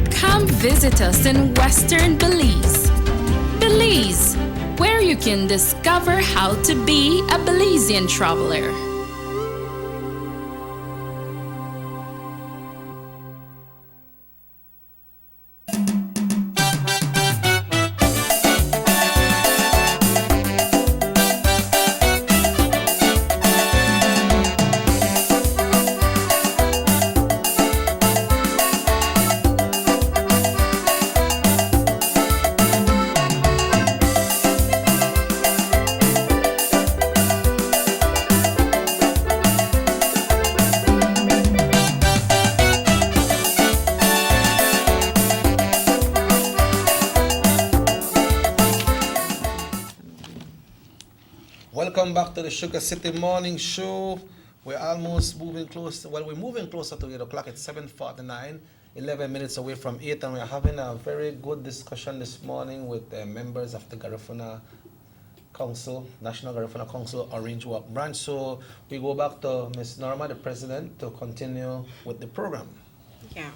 H: Come visit us in Western Belize. Belize, where you can discover how to be a Belizean traveler.
N: Welcome back to the Sugar City Morning Show. We're almost moving close. Well, we're moving closer to 8 o'clock. It's 7:49, 11 minutes away from 8, and we're having a very good discussion this morning with members of the Garifuna Council, National Garifuna Council Orange Walk branch. So we go back to Ms. Norma, the president, to continue with the program.
M: Yeah.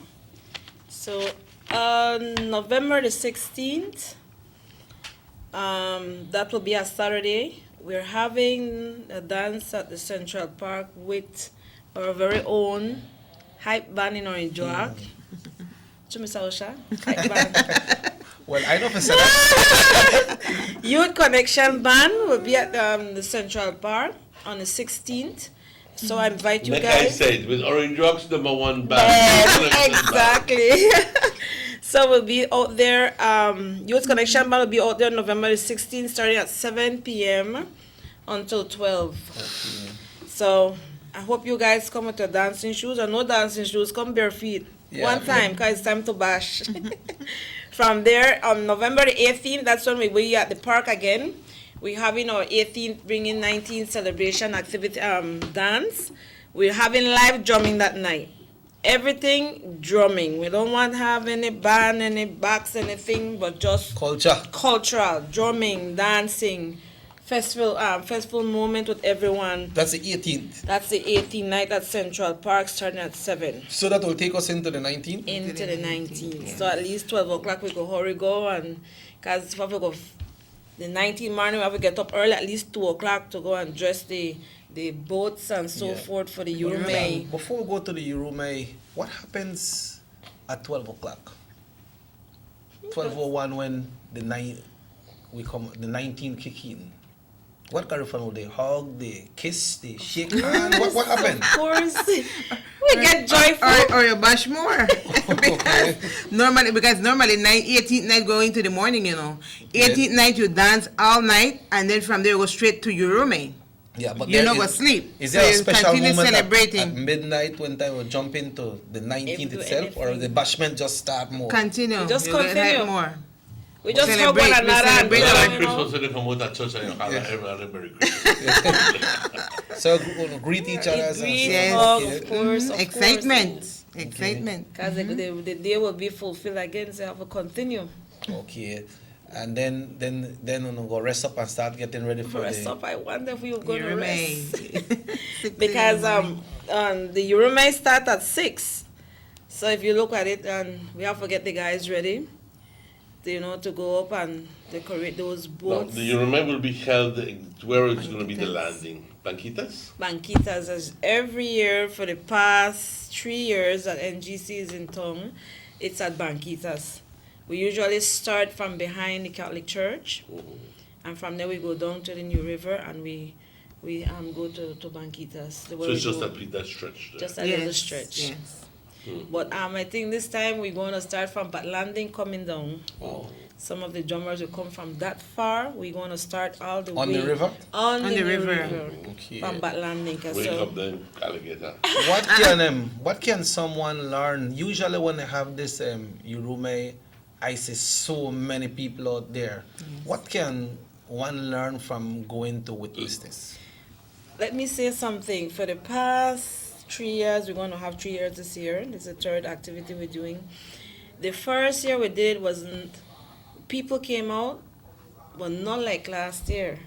M: So on November the 16th, that will be a Saturday. We're having a dance at the Central Park with our very own hype band in Orange Walk. Hype band.
N: Well, I know for certain.
M: Youth Connection Band will be at the Central Park on the 16th. So I invite you
B: like
M: guys.
B: I said, with Orange Walk's #1 band.
M: Exactly. So we'll be out there. Youth Connection Band will be out there November the 16th, starting at 7 p.m. until 12.
N: Okay.
M: So I hope you guys come with your dancing shoes or no dancing shoes. Come bare feet. One time, because it's time to bash. From there, on November the 18th, that's when we'll be at the park again. We're having our 18th Bringing 19th celebration activity dance. We're having live drumming that night. Everything drumming. We don't want to have any band, any box, anything, but just cultural drumming, dancing, festival moment with everyone.
N: That's the 18th.
M: That's the 18th night at Central Park, starting at 7.
N: So that will take us into the 19th?
M: Into the 19th. So at least 12 o'clock we go hurry go, and because if we go the 19th morning, we have to get up early, at least 2 o'clock to go and dress the boats and so forth for the Yurume.
N: Before we go to the Yurume, what happens at 12 o'clock? 12:01 when the 19 kick in. What Garifuna? They hug, they kiss, they shake hands. What happened?
M: Of course, we get joyful.
O: Or you bash more. because normally 18th night going to the morning, 18th night you dance all night, and then from there you go straight to your roommate.
N: Yeah, but
O: you're not going to sleep.
N: Is there a special moment
O: celebrating
N: at midnight when time will jump into the 19th itself, or the bashment just start more?
O: Continue.
M: We just continue
O: more.
M: We just hug one another and
B: Christmas when they come out at church and you have Merry Christmas.
N: So greet each other.
M: Of course.
O: Excitement. Excitement.
M: Because the day will be fulfilled again, so you have to continue.
N: Okay. And then we'll go rest up and start getting ready for
M: rest
N: the...
M: up. I wonder if we're going to rest. Because the Yurume start at 6. So if you look at it, we have to get the guys ready, to go up and decorate those boats.
B: Now, the Yurume will be held where it's going to be the landing. Banquitas?
M: Banquitas, as every year for the past 3 years that NGC is in town, it's at Banquitas. We usually start from behind the Catholic Church, and from there we go down to the New River, and we go to Banquitas.
B: So it's just that stretch there?
M: Just a little stretch.
O: Yes.
M: But I think this time we're going to start from Bat Landing coming down. Some of the drummers will come from that far. We're going to start all the
N: On
M: way.
N: the river?
M: On the river.
N: Okay.
M: From Batland Lincoln.
B: Wake
M: So,
B: up the alligator.
N: What can someone learn? Usually when they have this Urume, I see so many people out there. What can one learn from going to witness this?
M: let me say something. For the past 3 years, we're going to have 3 years this year. This is the third activity we're doing. The first year we did wasn't, people came out, but not like last year.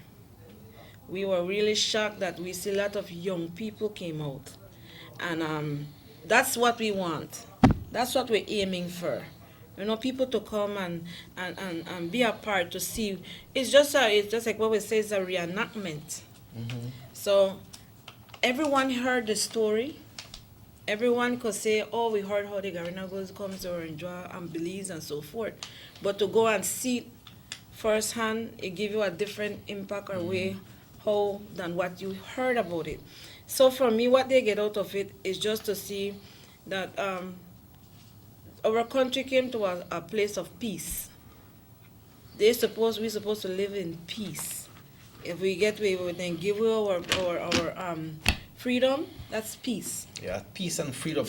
M: We were really shocked that we see a lot of young people came out. And that's what we want. That's what we're aiming for. You know, people to come and be a part to see. It's just like what we say, it's a reenactment.
N: Mm-hmm.
M: So everyone heard the story. Everyone could say, oh, we heard how the Garinagos comes to Orangewa and Belize and so forth. But to go and see it firsthand, it gives you a different impact or way how than what you heard about it. So for me, what they get out of it is just to see that our country came to a place of peace. We're supposed to live in peace. If we get away with then give away our freedom, that's peace.
N: Yeah, peace and freedom.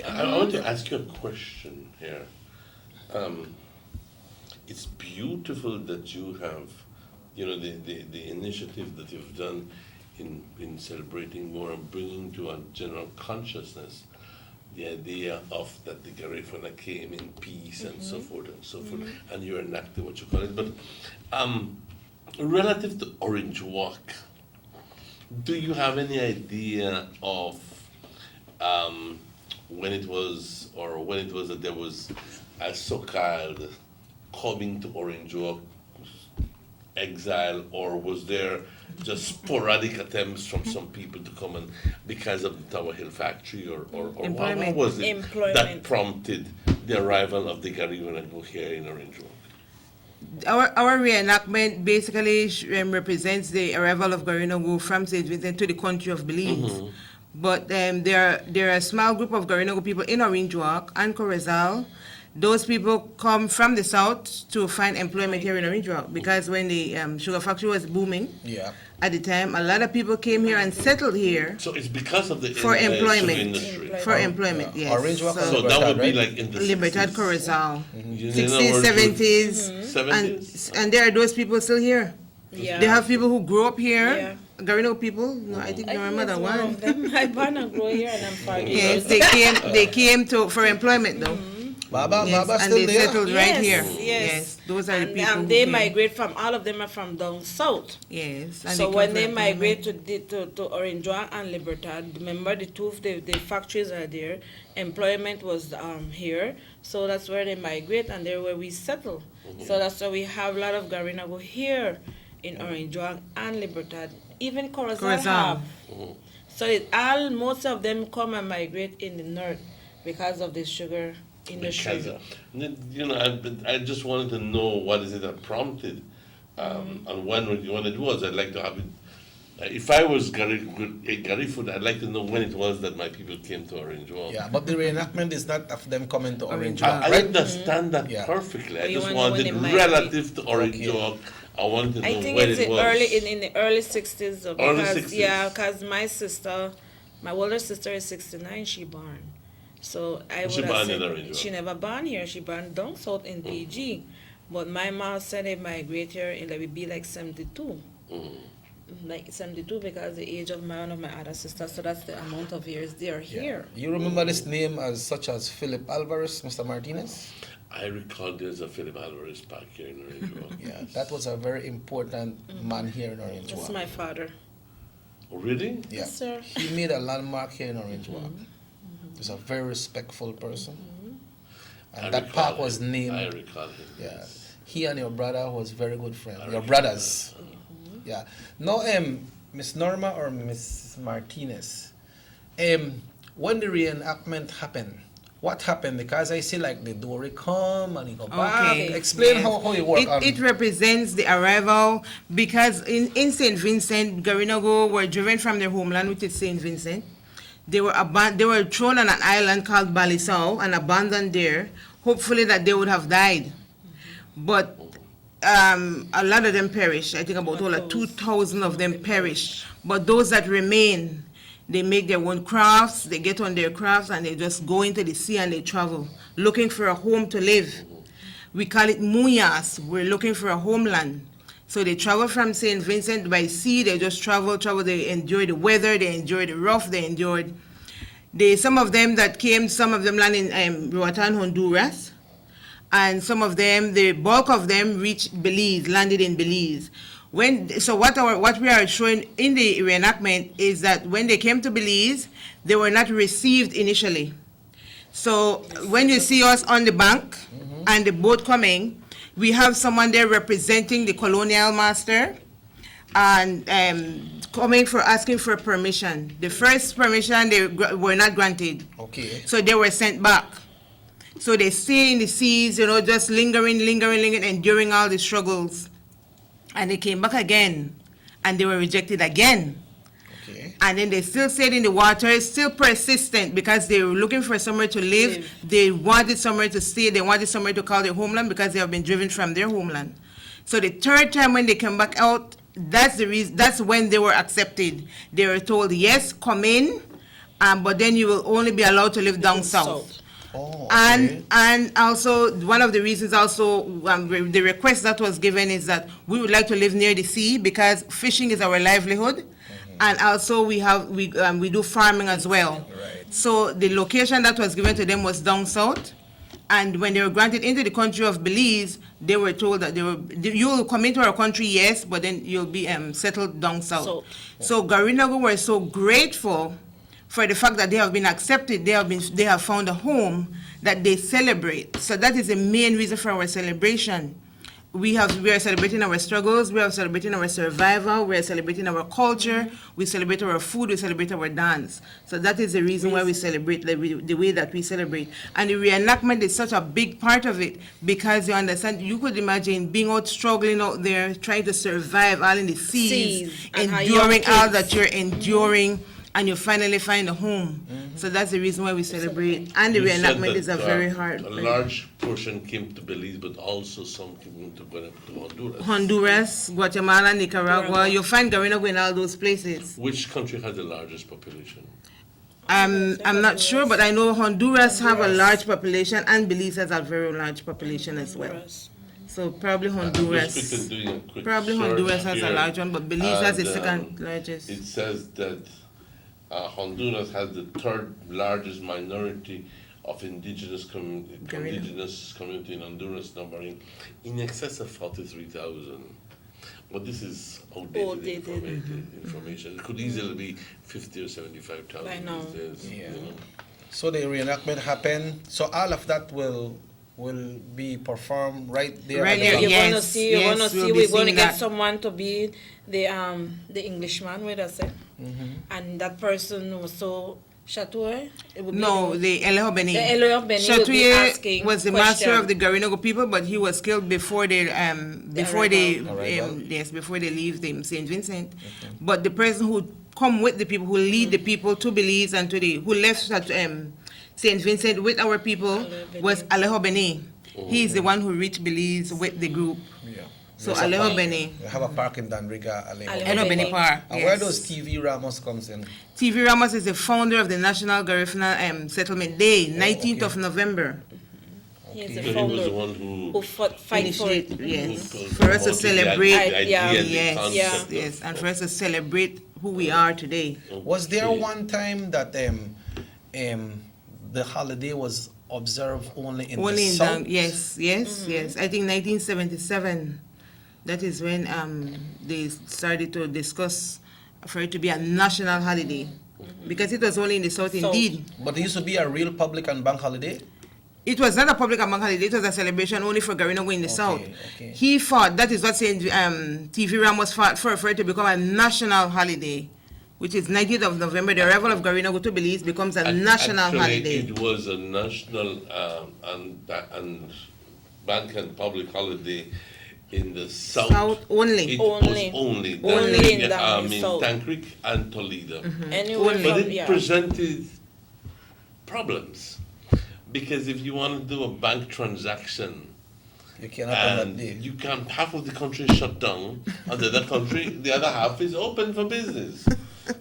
B: I want to ask you a question here. It's beautiful that you have, you know, the initiative that you've done in celebrating more and bringing to a general consciousness the idea of that the Garifuna came in peace and so forth and so forth, and you're enacting what you call it. But relative to Orange Walk, do you have any idea of when it was that there was a so-called coming to Orange Walk exile, or was there just sporadic attempts from some people to come and because of the Tower Hill factory or what was it that prompted the arrival of the Garifuna here in Orange Walk?
O: Our reenactment basically represents the arrival of Garinagu from St. Vincent to the country of Belize. But there are a small group of Garinagu people in Orange Walk and Corozal. Those people come from the south to find employment here in Orange Walk because when the sugar factory was booming, at the time, a lot of people came here and settled here.
B: So it's because of the
O: for employment.
B: industry.
O: For employment, yes.
N: Orange Walk
B: so that would be like in the
O: Libertad
B: 60s.
O: Corozal,
B: You
O: 60s,
B: know,
O: 70s, and there are those people still here.
M: Yeah.
O: They have people who grew up here. Garino people, no, I think your mother
M: one
O: one.
M: of them. I born and grow here, and I'm far.
O: Yes, they came for employment though.
N: Baba
O: and
N: still
O: they
N: there?
O: settled right here.
M: Yes,
O: those are the people.
M: And
O: who
M: they
O: came.
M: migrate from, all of them are from down south.
O: Yes. And
M: So
O: come
M: when
O: for
M: they
O: employment.
M: migrate to Orangewa and Libertad, remember the factories are there, employment was here, so that's where they migrate and there where we settle. So that's why we have a lot of Garinago here in Orangewa and Libertad, even Corozal have. So most of them come and migrate in the north because of the sugar industry.
B: Because, you know, I just wanted to know what is it that prompted and when it was. I'd like to have it. If I was Garifuna, I'd like to know when it was that my people came to Orange Walk.
N: Yeah, but the reenactment is not of them coming to Orange
B: I
N: Walk, right?
B: understand that perfectly. I
M: You
B: just
M: want to know
B: wanted
M: when they
B: relative to Orange Walk. I wanted to know
M: I think
B: when
M: it's
B: it was.
M: in the early 60s. Though,
B: Early
M: because,
B: 60s.
M: Yeah, because my older sister is 69, she born. So I
B: She
M: would have
B: born in Orange
M: said
B: Walk.
M: she never born here. She born down south in PG. But my mom said they migrate here and it would be like 72. Like 72 because the age of one of my other sisters. So that's the amount of years they are here.
N: You remember this name as such as Philip Alvarez, Mr. Martinez?
B: I recall there's a Philip Alvarez back here in Orange Walk.
N: Yeah, that was a very important man here in Orange Walk.
M: That's my father.
B: Really?
N: Yeah.
M: Yes, sir.
N: He made a landmark here in Orange Walk. He's a very respectful person. And
B: I
N: that
B: recall
N: park was
B: him.
N: named.
B: I recall him.
N: Yeah. He and your brother was very good friends. Your brothers. Yeah. Now, Miss Norma or Miss Martinez, when the reenactment happened, what happened? Because I see like the Dory come and he go back. Explain how it works.
O: It represents the arrival because in St. Vincent, Garinago were driven from their homeland, which is St. Vincent. They were thrown on an island called Balisao and abandoned there, hopefully that they would have died. But a lot of them perished. I think about all 2,000 of them perished. But those that remain, they make their own crafts, they get on their crafts, and they just go into the sea and they travel, looking for a home to live. We call it muyas. We're looking for a homeland. So they travel from St. Vincent by sea. They just travel. They enjoy the weather. They enjoy the rough. They enjoyed. Some of them that came, some of them landed in Roatan, Honduras. And some of them, the bulk of them reached Belize, landed in Belize. What we are showing in the reenactment is that when they came to Belize, they were not received initially. So when you see us on the bank and the boat coming, we have someone there representing the colonial master and coming for asking for permission. The first permission they were not granted.
N: Okay.
O: So they were sent back. So they stay in the seas, just lingering, enduring all the struggles. And they came back again, and they were rejected again.
N: Okay.
O: And then they still stayed in the water, still persistent, because they were looking for somewhere to live. They wanted somewhere to stay. They wanted somewhere to call their homeland because they have been driven from their homeland. So the third time when they came back out, that's the reason. That's when they were accepted. They were told, yes, come in, but then you will only be allowed to live down south.
N: Oh, okay.
O: And also one of the reasons the request that was given is that we would like to live near the sea because fishing is our livelihood, and also we do farming as well.
N: Right.
O: So the location that was given to them was down south, and when they were granted into the country of Belize, they were told that you will come into our country, yes, but then you'll be settled down south. So Garinagu were so grateful for the fact that they have been accepted, they have found a home that they celebrate. So that is the main reason for our celebration. We are celebrating our struggles, we are celebrating our survival, we are celebrating our culture, we celebrate our food, we celebrate our dance. So that is the reason why we celebrate the way that we celebrate. And the reenactment is such a big part of it because you understand, you could imagine being out struggling out there, trying to survive all in the seas enduring all that you're enduring. And you finally find a home. So that's the reason why we celebrate. And the reenactment is a very hard.
B: A large portion came to Belize, but also some came to Honduras.
O: Honduras, Guatemala, Nicaragua. You'll find Garinagu in all those places.
B: Which country had the largest population?
O: I'm not sure, but I know Honduras have a large population, and Belize has a very large population as well. So probably Honduras. Probably Honduras has a large one, but Belize has the second largest.
B: It says that Honduras has the third largest minority of indigenous community in Honduras, numbering in excess of 43,000. But this is outdated information. It could easily be 50 or 75,000 these days.
N: Yeah. So the reenactment happened. So all of that will be performed right there.
M: Right there. You're going to see. We're going to get someone to be the Englishman with us, and that person was so Chatouye.
O: No, the Eleho Beni.
M: The Eleho Beni
O: Chatouye was the master of the Garinagu people, but he was killed before they leave St. Vincent. Okay. But the person who come with the people, who lead the people to Belize and who left St. Vincent with our people was Alejo Beni. He is the one who reached Belize with the group.
N: Yeah.
O: So Alejo Beni.
N: We have a park in Danriga,
O: Alejo Beni Park.
N: And where does TV Ramos comes in?
O: TV Ramos is the founder of the National Garifuna Settlement Day, 19th of November.
M: He is the founder. He was the one who fight for it.
O: Yes. For us to celebrate. Yes. And for us to celebrate who we are today.
N: Was there one time that the holiday was observed only in the South?
O: Yes. I think 1977. That is when they started to discuss for it to be a national holiday. Because it was only in the South indeed.
N: But it used to be a real public and bank holiday?
O: It was not a public and bank holiday. It was a celebration only for Garinagu in the South. Okay. He fought, that is what TV Ramos fought for it to become a national holiday, which is 19th of November. The arrival of Garinagu to Belize becomes a national holiday.
B: It was a national and bank and public holiday in the South.
O: Only.
B: It was only in Tancred and Toledo. But it presented problems. Because if you want to do a bank transaction
N: You cannot on that
B: And
N: day.
B: you can half of the country is shut down, and the other half is open for business.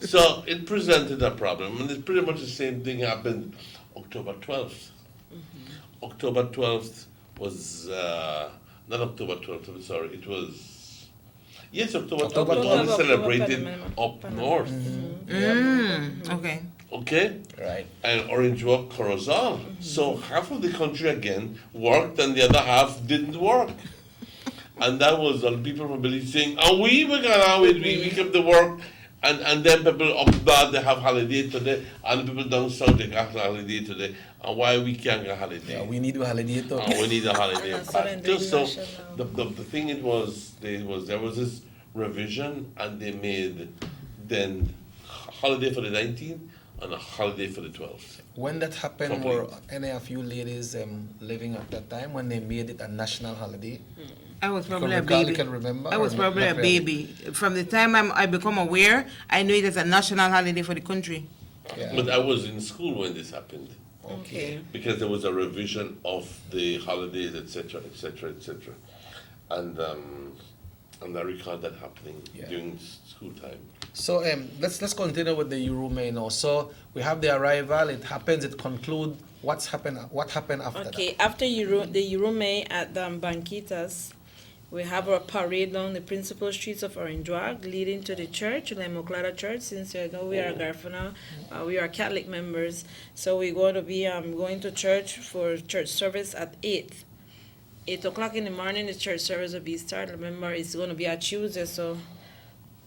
B: So it presented a problem, and it's pretty much the same thing happened October 12th. October 12th was not October 12th. I'm sorry, it was October 12th.
N: October
B: But
N: 12th.
B: only celebrated up north.
O: Okay.
B: Okay?
N: Right.
B: And Orange Walk, Corozal. So half of the country again worked and the other half didn't work. And that was on people from Belize saying, oh, we were gonna, we kept the work. And then people up north, they have holiday today. And people down south, they got holiday today. And why we can't get holiday?
N: Yeah, we need a holiday too.
B: And we need a holiday.
M: And
B: But just so,
M: national.
B: the thing it was, there was this revision and they made then holiday for the 19th and a holiday for the 12th.
N: When that happened,
B: Complete.
N: were any of you ladies living at that time when they made it a national holiday?
O: I was
N: You can
O: probably a
N: recall, you
O: baby.
N: can remember,
O: I
N: or
O: was
N: not-
O: probably
N: not
O: a
N: really?
O: baby. From the time I become aware, I knew it as a national holiday for the country.
N: Yeah.
B: But I was in school when this happened.
M: Okay.
B: Because there was a revision of the holidays, etc., etc., etc. And I recall that happening during school time.
N: So let's continue with the Euromay now. So we have the arrival. It happens. It conclude. What happened after that?
M: Okay, after the Euromay at Banquitas, we have our parade down the principal streets of Orange Walk, leading to the church, the Moklada Church. Since you know we are Garifuna, we are Catholic members, so we're going to be going to church for church service at 8 o'clock in the morning. The church service will be started. Remember, it's going to be a Tuesday, so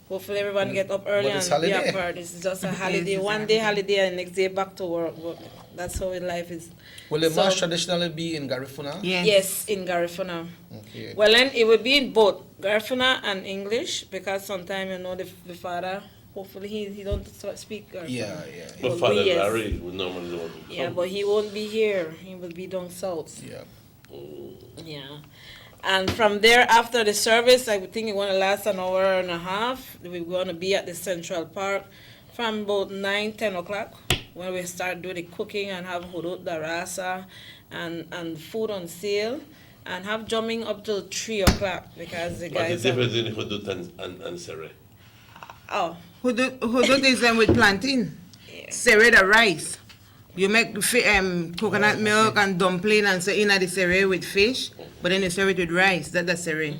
M: hopefully everyone get up early
N: But it's
M: and be
N: holiday.
M: a part. It's just a holiday,
O: it's a
M: one day holiday, and next day back to work. That's how life is.
N: Will the
M: So-
N: mass traditionally be in Garifuna?
M: Yes, in Garifuna.
N: Okay.
M: Well, then it would be in both Garifuna and English, because sometimes you know the father. Hopefully he don't speak Garifuna.
N: Yeah.
B: But Father Larry would normally want to come.
M: Yeah, but he won't be here. He will be down south.
N: Yeah.
M: Yeah. And from there, after the service, I would think it's going to last an hour and a half. We're going to be at the Central Park from about 9, 10 o'clock, when we start doing the cooking and have hurut darasa and food on sale, and have drumming up till 3 o'clock, because the
B: What's
M: guys
B: the
M: are,
B: difference in Hudut and Sere?
M: oh,
O: Hudut is them with plantain. Serre the rice. You make coconut milk and dumpling and so in the serre with fish, but then you serve it with rice. That's the serre.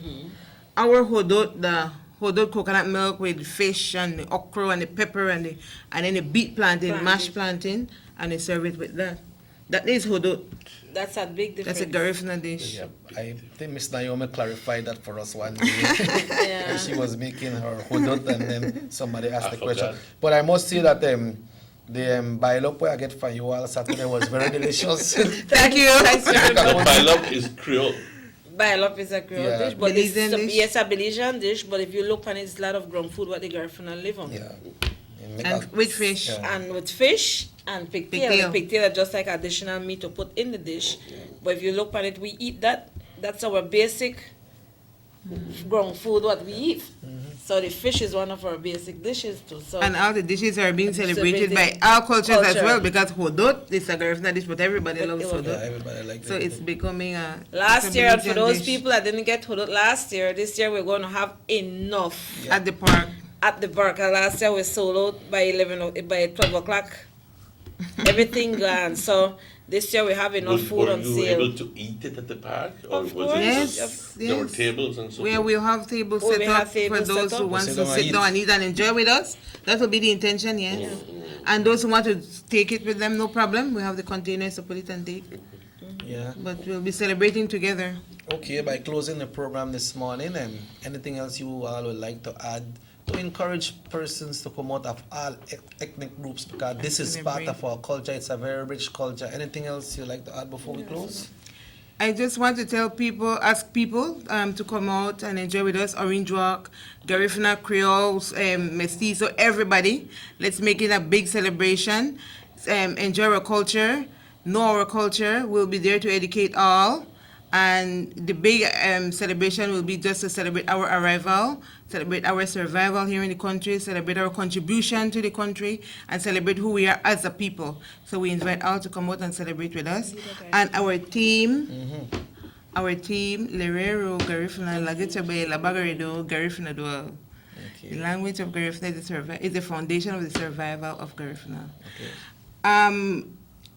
O: Our the hudut coconut milk with fish and the okra and the pepper and then the beet plantain, mashed plantain, and they serve it with that. That is hudut.
M: that's a big difference.
O: That's a Garifuna dish.
N: Yeah, I think Miss Naomi clarified that for us one day.
M: Yeah.
N: When she was making her hudut, and then somebody asked
B: I
N: the question.
B: forgot.
N: But I must say that the bailop I get for you all Saturday was very delicious.
O: Thank you.
B: But Bailop is Creole.
M: Bailop is a Creole
N: Yeah.
M: dish, but it's
O: Belizean dish?
M: yes, a Belizean dish, but if you look on it, it's a lot of ground food what the Garifuna live on.
N: Yeah.
O: And with fish.
N: Yeah.
M: And with fish and pigtail.
O: Pigtail.
M: The pigtail are just like additional meat to put in the dish. But if you look at it, we eat that. That's our basic ground food what we eat. So the fish is one of our basic dishes too. So
O: And all the dishes are being celebrated by
M: Celebrated
O: all cultures as
M: culture.
O: well, because hudut is a Garifuna dish, but everybody
M: But
O: loves
M: it was-
N: Yeah,
O: hudut.
N: everybody liked
O: So
N: it.
O: it's becoming a
M: last
O: it's a
M: year, and for
O: Belizean
M: those
O: dish
M: people that didn't get hudut last year, this year we're going to have enough
O: at the park.
M: at the bar. 'Cause last year we sold out by 12 o'clock. Everything gone. So this year we have enough food
B: Were
M: on
B: you
M: sale.
B: able to eat it at the park? Or
M: Of
B: was
M: course.
B: it
O: Yes,
B: just, there were
O: yes.
B: tables and so
O: Where
B: forth?
O: we'll have tables
M: Oh,
O: set
M: we
O: up
M: have
O: for
M: tables
O: those
M: set
O: who
M: up?
O: want
N: Sit
O: to
N: down and
O: sit
N: eat.
O: down and eat and enjoy with us. That will be the intention, yes. And those who want to take it with them, no problem. We have the containers to put it and take.
N: Yeah.
O: But we'll be celebrating together.
N: Okay, by closing the program this morning, anything else you all would like to add to encourage persons to come out of all ethnic groups, because this is part of our culture. It's a very rich culture. Anything else you'd like to add before we close?
O: I just want to ask people to come out and enjoy with us. Orange Walk, Garifuna, Creoles, Mestizo, everybody. Let's make it a big celebration. Enjoy our culture, know our culture. We'll be there to educate all. And the big celebration will be just to celebrate our arrival, celebrate our survival here in the country, celebrate our contribution to the country, and celebrate who we are as a people. So we invite all to come out and celebrate with us. And our theme Our team, Lerero, Garifuna, Lagitabe, Labagaredo, Garifuna Dual. The language of Garifuna is the foundation of the survival of Garifuna.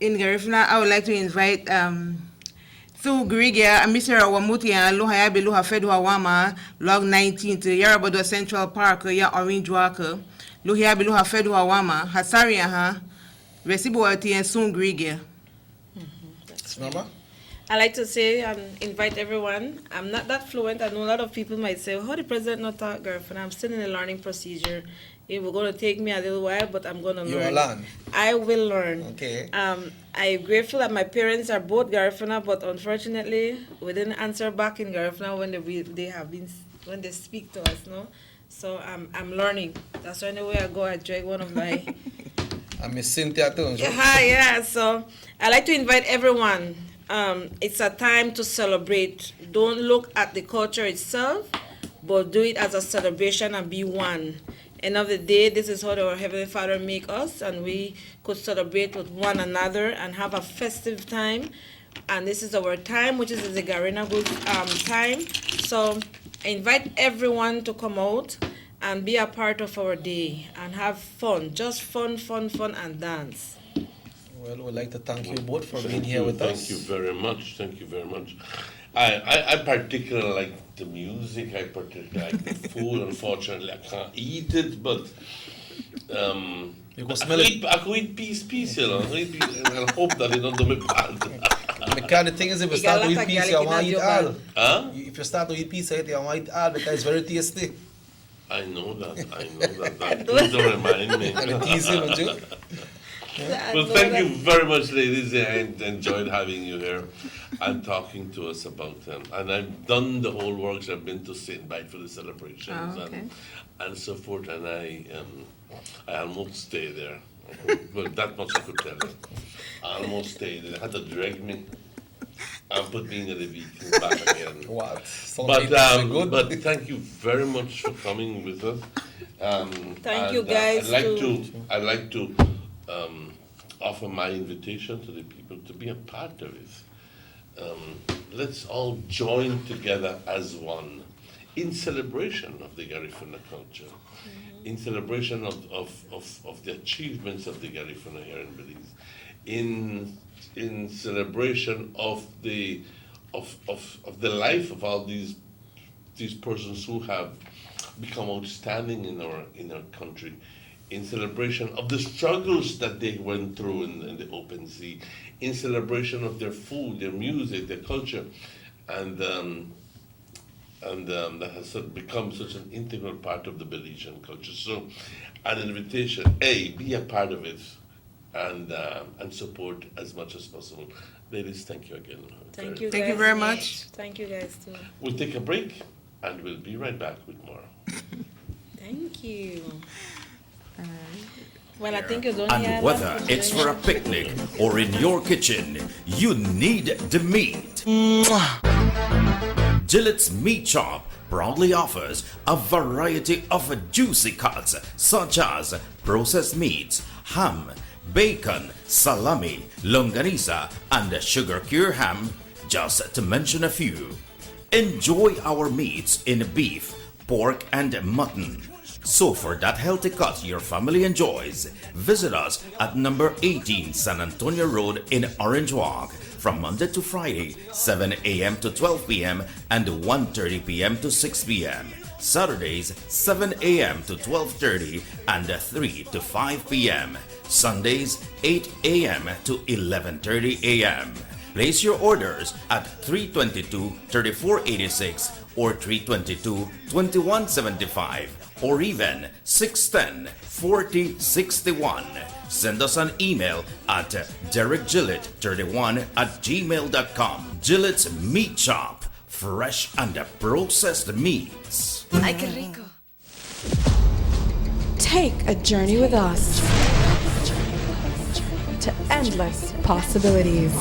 O: In Garifuna, I would like to invite Su Grigia and Mr. Wamutia, Luhaya Beluha Fedwa Wama, log 19 to Yarabado Central Park, Ya Orange Walker, Luhaya Beluha Fedwa Wama, Hasaria, Resibuati and Sun Grigia.
N: Mama?
M: I like to say invite everyone. I'm not that fluent. I know a lot of people might say, how the president not talk girlfriend? I'm still in the learning procedure. It will going to take me a little while, but I'm going to learn.
N: You will learn.
M: I will learn.
N: Okay.
M: I'm grateful that my parents are both Garifuna, but unfortunately, we didn't answer back in Garifuna when they speak to us, no? So I'm learning. That's why anywhere I go, I drag one of my...
N: I miss Cynthia too.
M: Yeah. So I like to invite everyone. It's a time to celebrate. Don't look at the culture itself, but do it as a celebration and be one. End of the day, this is how our Heavenly Father make us, and we could celebrate with one another and have a festive time. And this is our time, which is the Garina Good time. So I invite everyone to come out and be a part of our day and have fun. Just fun, and dance.
N: Well, we'd like to thank you both for being here with us.
B: Thank you very much. Thank you very much. I particularly like the music. I particularly like the food. Unfortunately, I can't eat it, but
N: you can smell it.
B: I could eat piece, you know. I hope that it don't do me bad.
N: Because the thing is, if you start to eat piece, you want to eat all.
B: Huh?
N: If you start to eat piece, you want to eat all because it's very tasty.
B: I know that. That please don't remind me. Well, thank you very much, ladies. I enjoyed having you here and talking to us about them. And I've done the whole works. I've been to St. Bite for the celebrations and so forth. And I almost stay there. Well, that much I could tell you. I almost stayed. They had to drag me and put me in the vehicle back again.
N: What?
B: But thank you very much for coming with us.
M: Thank you, guys.
B: I'd like to offer my invitation to the people to be a part of it. Let's all join together as one in celebration of the Garifuna culture, in celebration of the achievements of the Garifuna here in Belize, in celebration of the life of all these persons who have become outstanding in our country, in celebration of the struggles that they went through in the open sea, in celebration of their food, their music, their culture, and that has become such an integral part of the Belizean culture. So, an invitation: be a part of it, and support as much as possible. Ladies, thank you again.
M: Thank you
O: very much.
M: Thank you guys too.
B: We'll take a break, and we'll be right back with more.
M: Thank you. Well, I think it's only
I: And whether it's for a picnic or in your kitchen, you need the meat. Gillette's Meat Shop proudly offers a variety of juicy cuts such as processed meats, ham, bacon, salami, longanisa, and sugar cure ham, just to mention a few. Enjoy our meats in beef, pork, and mutton. So for that healthy cut your family enjoys, visit us at number 18 San Antonio Road in Orange Walk from Monday to Friday, 7 a.m. to 12 p.m. and 1:30 p.m. to 6 p.m. Saturdays, 7 a.m. to 12:30 and 3 to 5 p.m. Sundays, 8 a.m. to 11:30 a.m. Place your orders at 322-3486 or 322-2175 or even 610-4061. Send us an email at derekgillett31@gmail.com. Gillette's Meat Shop, fresh and processed meats.
J: Ay, qué rico.
A: Take a journey with us to endless possibilities.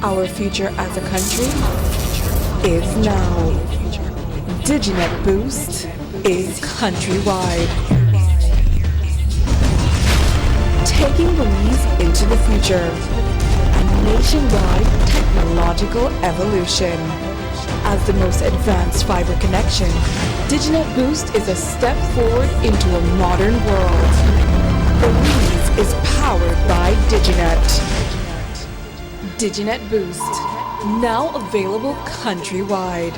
A: Our future as a country is now. DigiNet Boost is countrywide. Taking Belize into the future. A nationwide technological evolution. As the most advanced fiber connection, Diginet Boost is a step forward into a modern world. Belize is powered by Diginet. Diginet Boost, now available countrywide.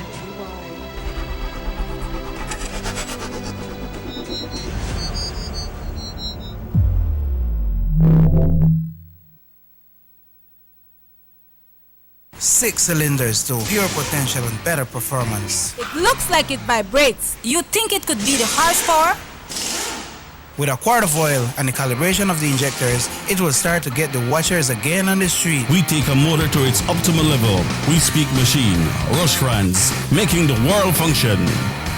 C: Six cylinders to pure potential and better performance.
D: It looks like it vibrates. You think it could be the horsepower?
C: With a quart of oil and the calibration of the injectors, it will start to get the watchers again on the street.
E: We take a motor to its optimal level. We speak machine. Rush France, making the world function.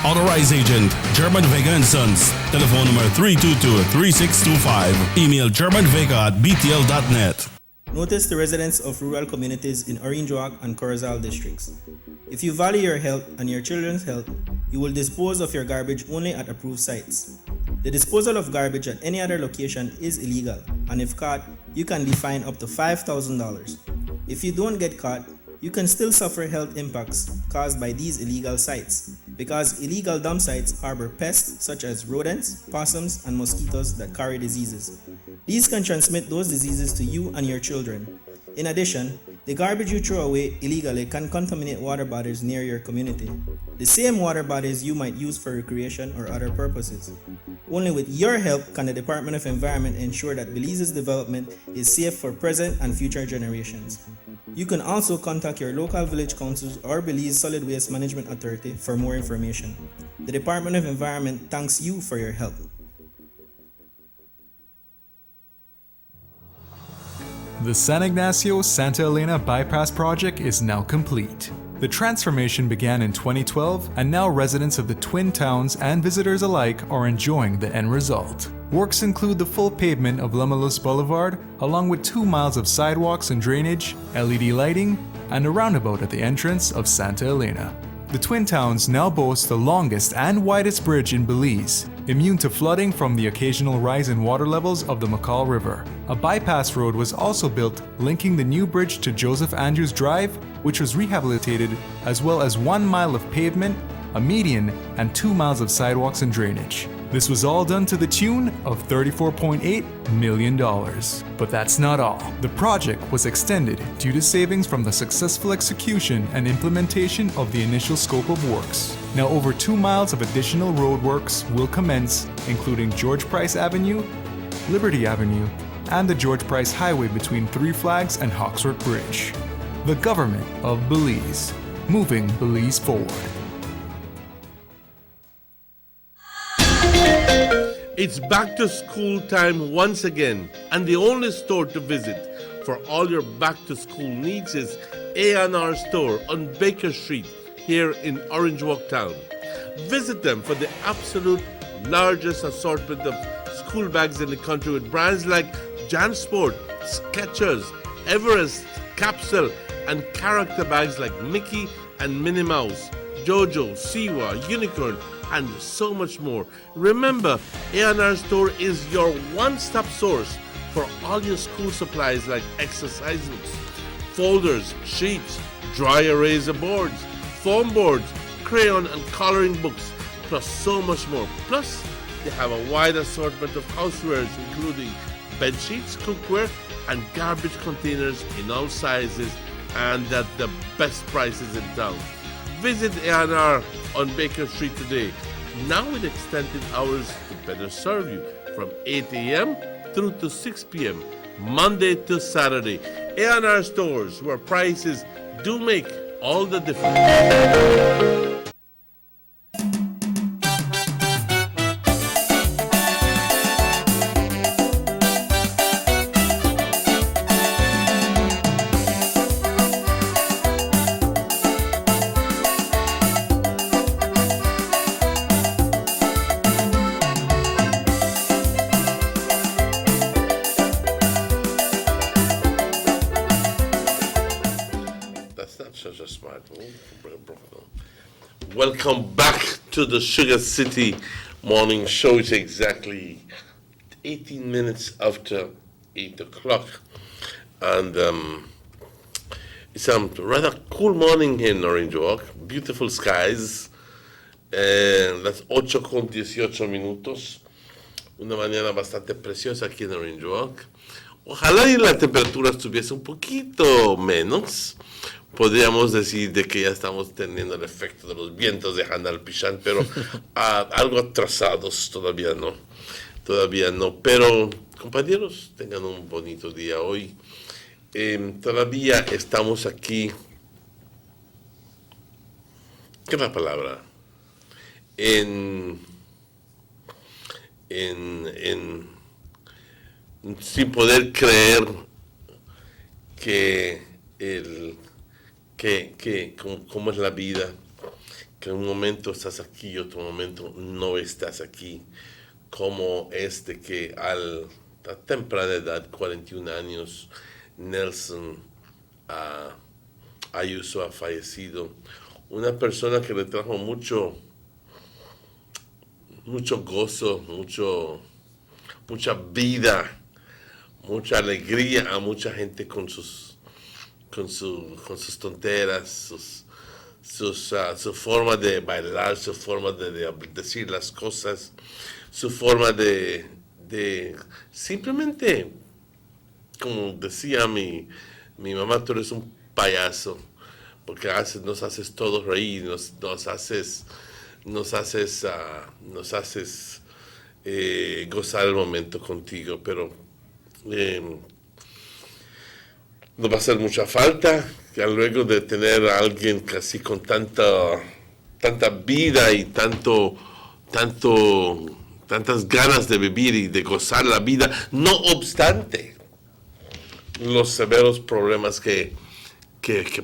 E: Authorized agent, German Vega and Sons. Telephone number 322-3625. Email germanvega@btl.net.
F: Notice the residents of rural communities in Orange Walk and Corozal districts. If you value your health and your children's health, you will dispose of your garbage only at approved sites. The disposal of garbage at any other location is illegal, and if caught, you can be fined up to $5,000. If you don't get caught, you can still suffer health impacts caused by these illegal sites, because illegal dump sites harbor pests such as rodents, possums, and mosquitoes that carry diseases. These can transmit those diseases to you and your children. In addition, the garbage you throw away illegally can contaminate water bodies near your community, the same water bodies you might use for recreation or other purposes. Only with your help can the Department of Environment ensure that Belize's development is safe for present and future generations. You can also contact your local village councils or Belize Solid Waste Management Authority for more information. The Department of Environment thanks you for your help.
G: The San Ignacio-Santa Elena Bypass Project is now complete. The transformation began in 2012, and now residents of the Twin Towns and visitors alike are enjoying the end result. Works include the full pavement of Lamalus Boulevard, along with 2 miles of sidewalks and drainage, LED lighting, and a roundabout at the entrance of Santa Elena. The Twin Towns now boast the longest and widest bridge in Belize, immune to flooding from the occasional rise in water levels of the McCall River. A bypass road was also built linking the new bridge to Joseph Andrews Drive, which was rehabilitated, as well as 1 mile of pavement, a median, and 2 miles of sidewalks and drainage. This was all done to the tune of $34.8 million. But that's not all. The project was extended due to savings from the successful execution and implementation of the initial scope of works. Now over 2 miles of additional roadworks will commence, including George Price Avenue, Liberty Avenue, and the George Price Highway between Three Flags and Hawksworth Bridge. The government of Belize, moving Belize forward.
B: It's back to school time once again, and the only store to visit for all your back to school needs is A&R Store on Baker Street here in Orange Walk Town. Visit them for the absolute largest assortment of school bags in the country with brands like JanSport, Skechers, Everest, Capsule, and character bags like Mickey and Minnie Mouse, Jojo, Siwa, Unicorn, and so much more. Remember, A&R Store is your one-stop source for all your school supplies like exercise books, folders, sheets, dry eraser boards, foam boards, crayon and coloring books, plus so much more. Plus, they have a wide assortment of housewares including bed sheets, cookware, and garbage containers in all sizes and at the best prices in town. Visit A&R on Baker Street today, now with extended hours to better serve you from 8 a.m. through to 6 p.m. Monday to Saturday. A&R stores where prices do make all the difference. Welcome back to the Sugar City Morning Show. It's exactly 18 minutes after 8 o'clock. And It's a rather cool morning in Orange Walk. Beautiful skies. Las 8:18. Una mañana bastante preciosa aquí en Orange Walk. Ojalá y la temperatura estuviese un poquito menos. Podríamos decir de que ya estamos teniendo el efecto de los vientos de Hanal Pishan, pero algo atrasados, todavía no. Pero, compañeros, tengan un bonito día hoy. Todavía estamos aquí. ¿Qué es la palabra? Sin poder creer cómo es la vida, que en un momento estás aquí y otro momento no estás aquí, como que a temprana edad, 41 años, Nelson Ayuso ha fallecido, una persona que le trajo mucho gozo, mucha vida, mucha alegría a mucha gente con sus tonteras, su forma de bailar, su forma de decir las cosas, su forma de simplemente, como decía mi mamá, tú eres un payaso, porque nos haces todos reír, nos haces gozar el momento contigo, pero nos va a hacer mucha falta, que luego de tener a alguien casi con tanta vida y tantas ganas de vivir y de gozar la vida, no obstante los severos problemas que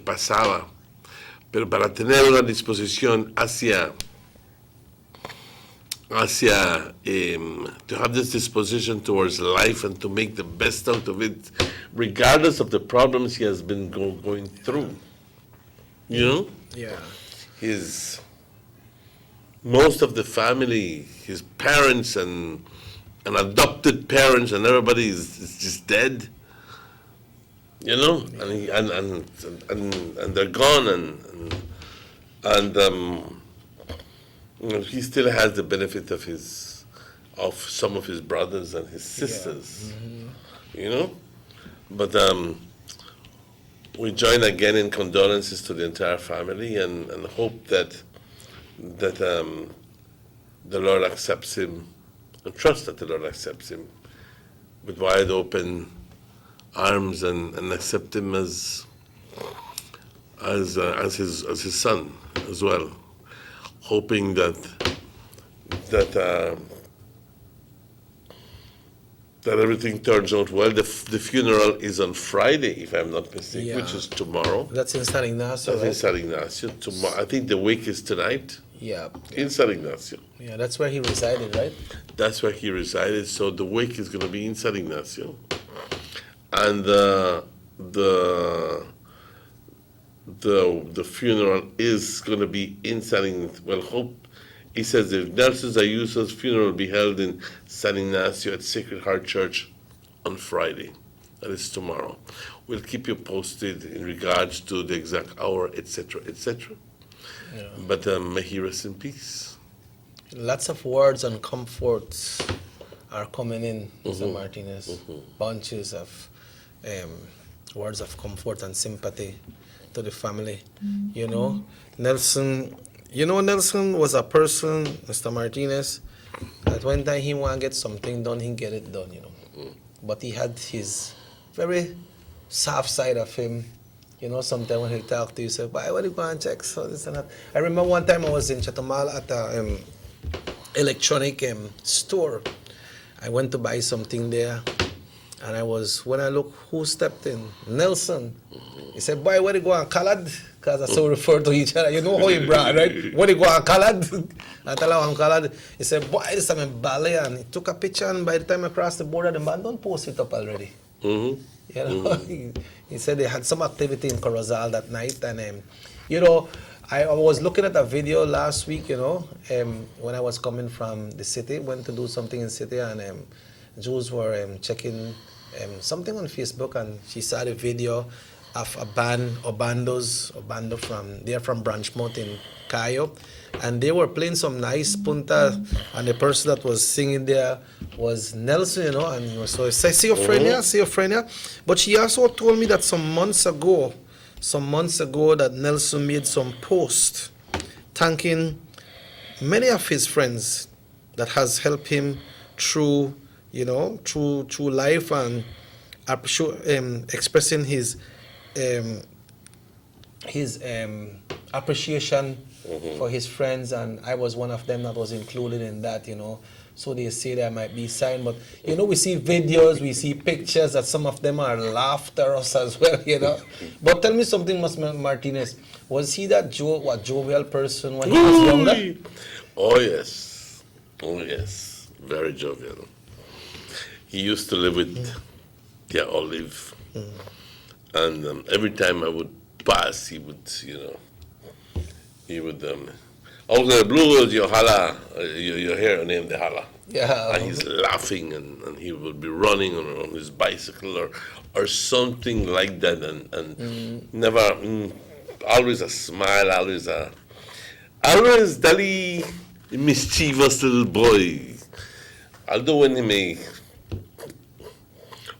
B: pasaba, pero para tener una disposición hacia to have this disposition towards life and to make the best out of it, regardless of the problems he has been going through. You know?
N: Yeah.
B: Most of the family, his parents and adopted parents and everybody is just dead. You know, and they're gone, and he still has the benefit of some of his brothers and his sisters. Yeah. You know, but we join again in condolences to the entire family and hope that the Lord accepts him, and trust that the Lord accepts him with wide open arms and accept him as his son as well, hoping that everything turns out well. The funeral is on Friday, if I'm not mistaken, which is tomorrow.
N: That's in San Ignacio,
B: That's in San Ignacio. Tomorrow, I think the wake is tonight.
N: Yeah.
B: In San Ignacio.
N: Yeah, that's where he resided, right?
B: That's where he resided. So the wake is going to be in San Ignacio, and the funeral is going to be in San Ignacio. Well, he says if Nelson Ayuso's funeral will be held in San Ignacio at Sacred Heart Church on Friday. That is tomorrow. We'll keep you posted in regards to the exact hour, etc., etc. Yeah. But may he rest in peace.
N: Lots of words and comforts are coming in, Mr. Martinez. Bunches of words of comfort and sympathy to the family. You know, Nelson was a person, Mr. Martinez, that when time he want to get something done, he get it done, you know. But he had his very soft side of him. You know, sometimes when he talk to you, say, "Why would you go and check so this and that?" I remember one time I was in Chatamal at a electronic store. I went to buy something there, and when I look, who stepped in? Nelson. He said, "Boy, where you go and colored?" Because that's how we refer to each other. You know how he brought, right? Where you go and colored? I tell him I'm colored. He said, "Boy, this time in ballet," and he took a picture, and by the time I crossed the border, the man don't post it up already. You know, he said they had some activity in Corozal that night, and you know, I was looking at a video last week, you know, when I was coming from the city, went to do something in the city, and Jews were checking something on Facebook, and she saw the video of a band, Obando they're from Branchmount in Cayo, and they were playing some nice punta, and the person that was singing there was Nelson, and so I said, see your friend here. But she also told me that some months ago that Nelson made some post thanking many of his friends that has helped him through life, and expressing his appreciation for his friends, and I was one of them that was included in that, So they say there might be sign, but we see videos, we see pictures that some of them are laughter us as well, But tell me something, Mr. Martinez. Was he that jovial person when he was younger?
B: Oh yes, very jovial. He used to live with Olive, and every time I would pass, he would, the blues, your hala, your hair name the hala.
N: Yeah.
B: And he's laughing, and he would be running on his bicycle or something like that, and never, always a smile, always Dali mischievous little boy. Although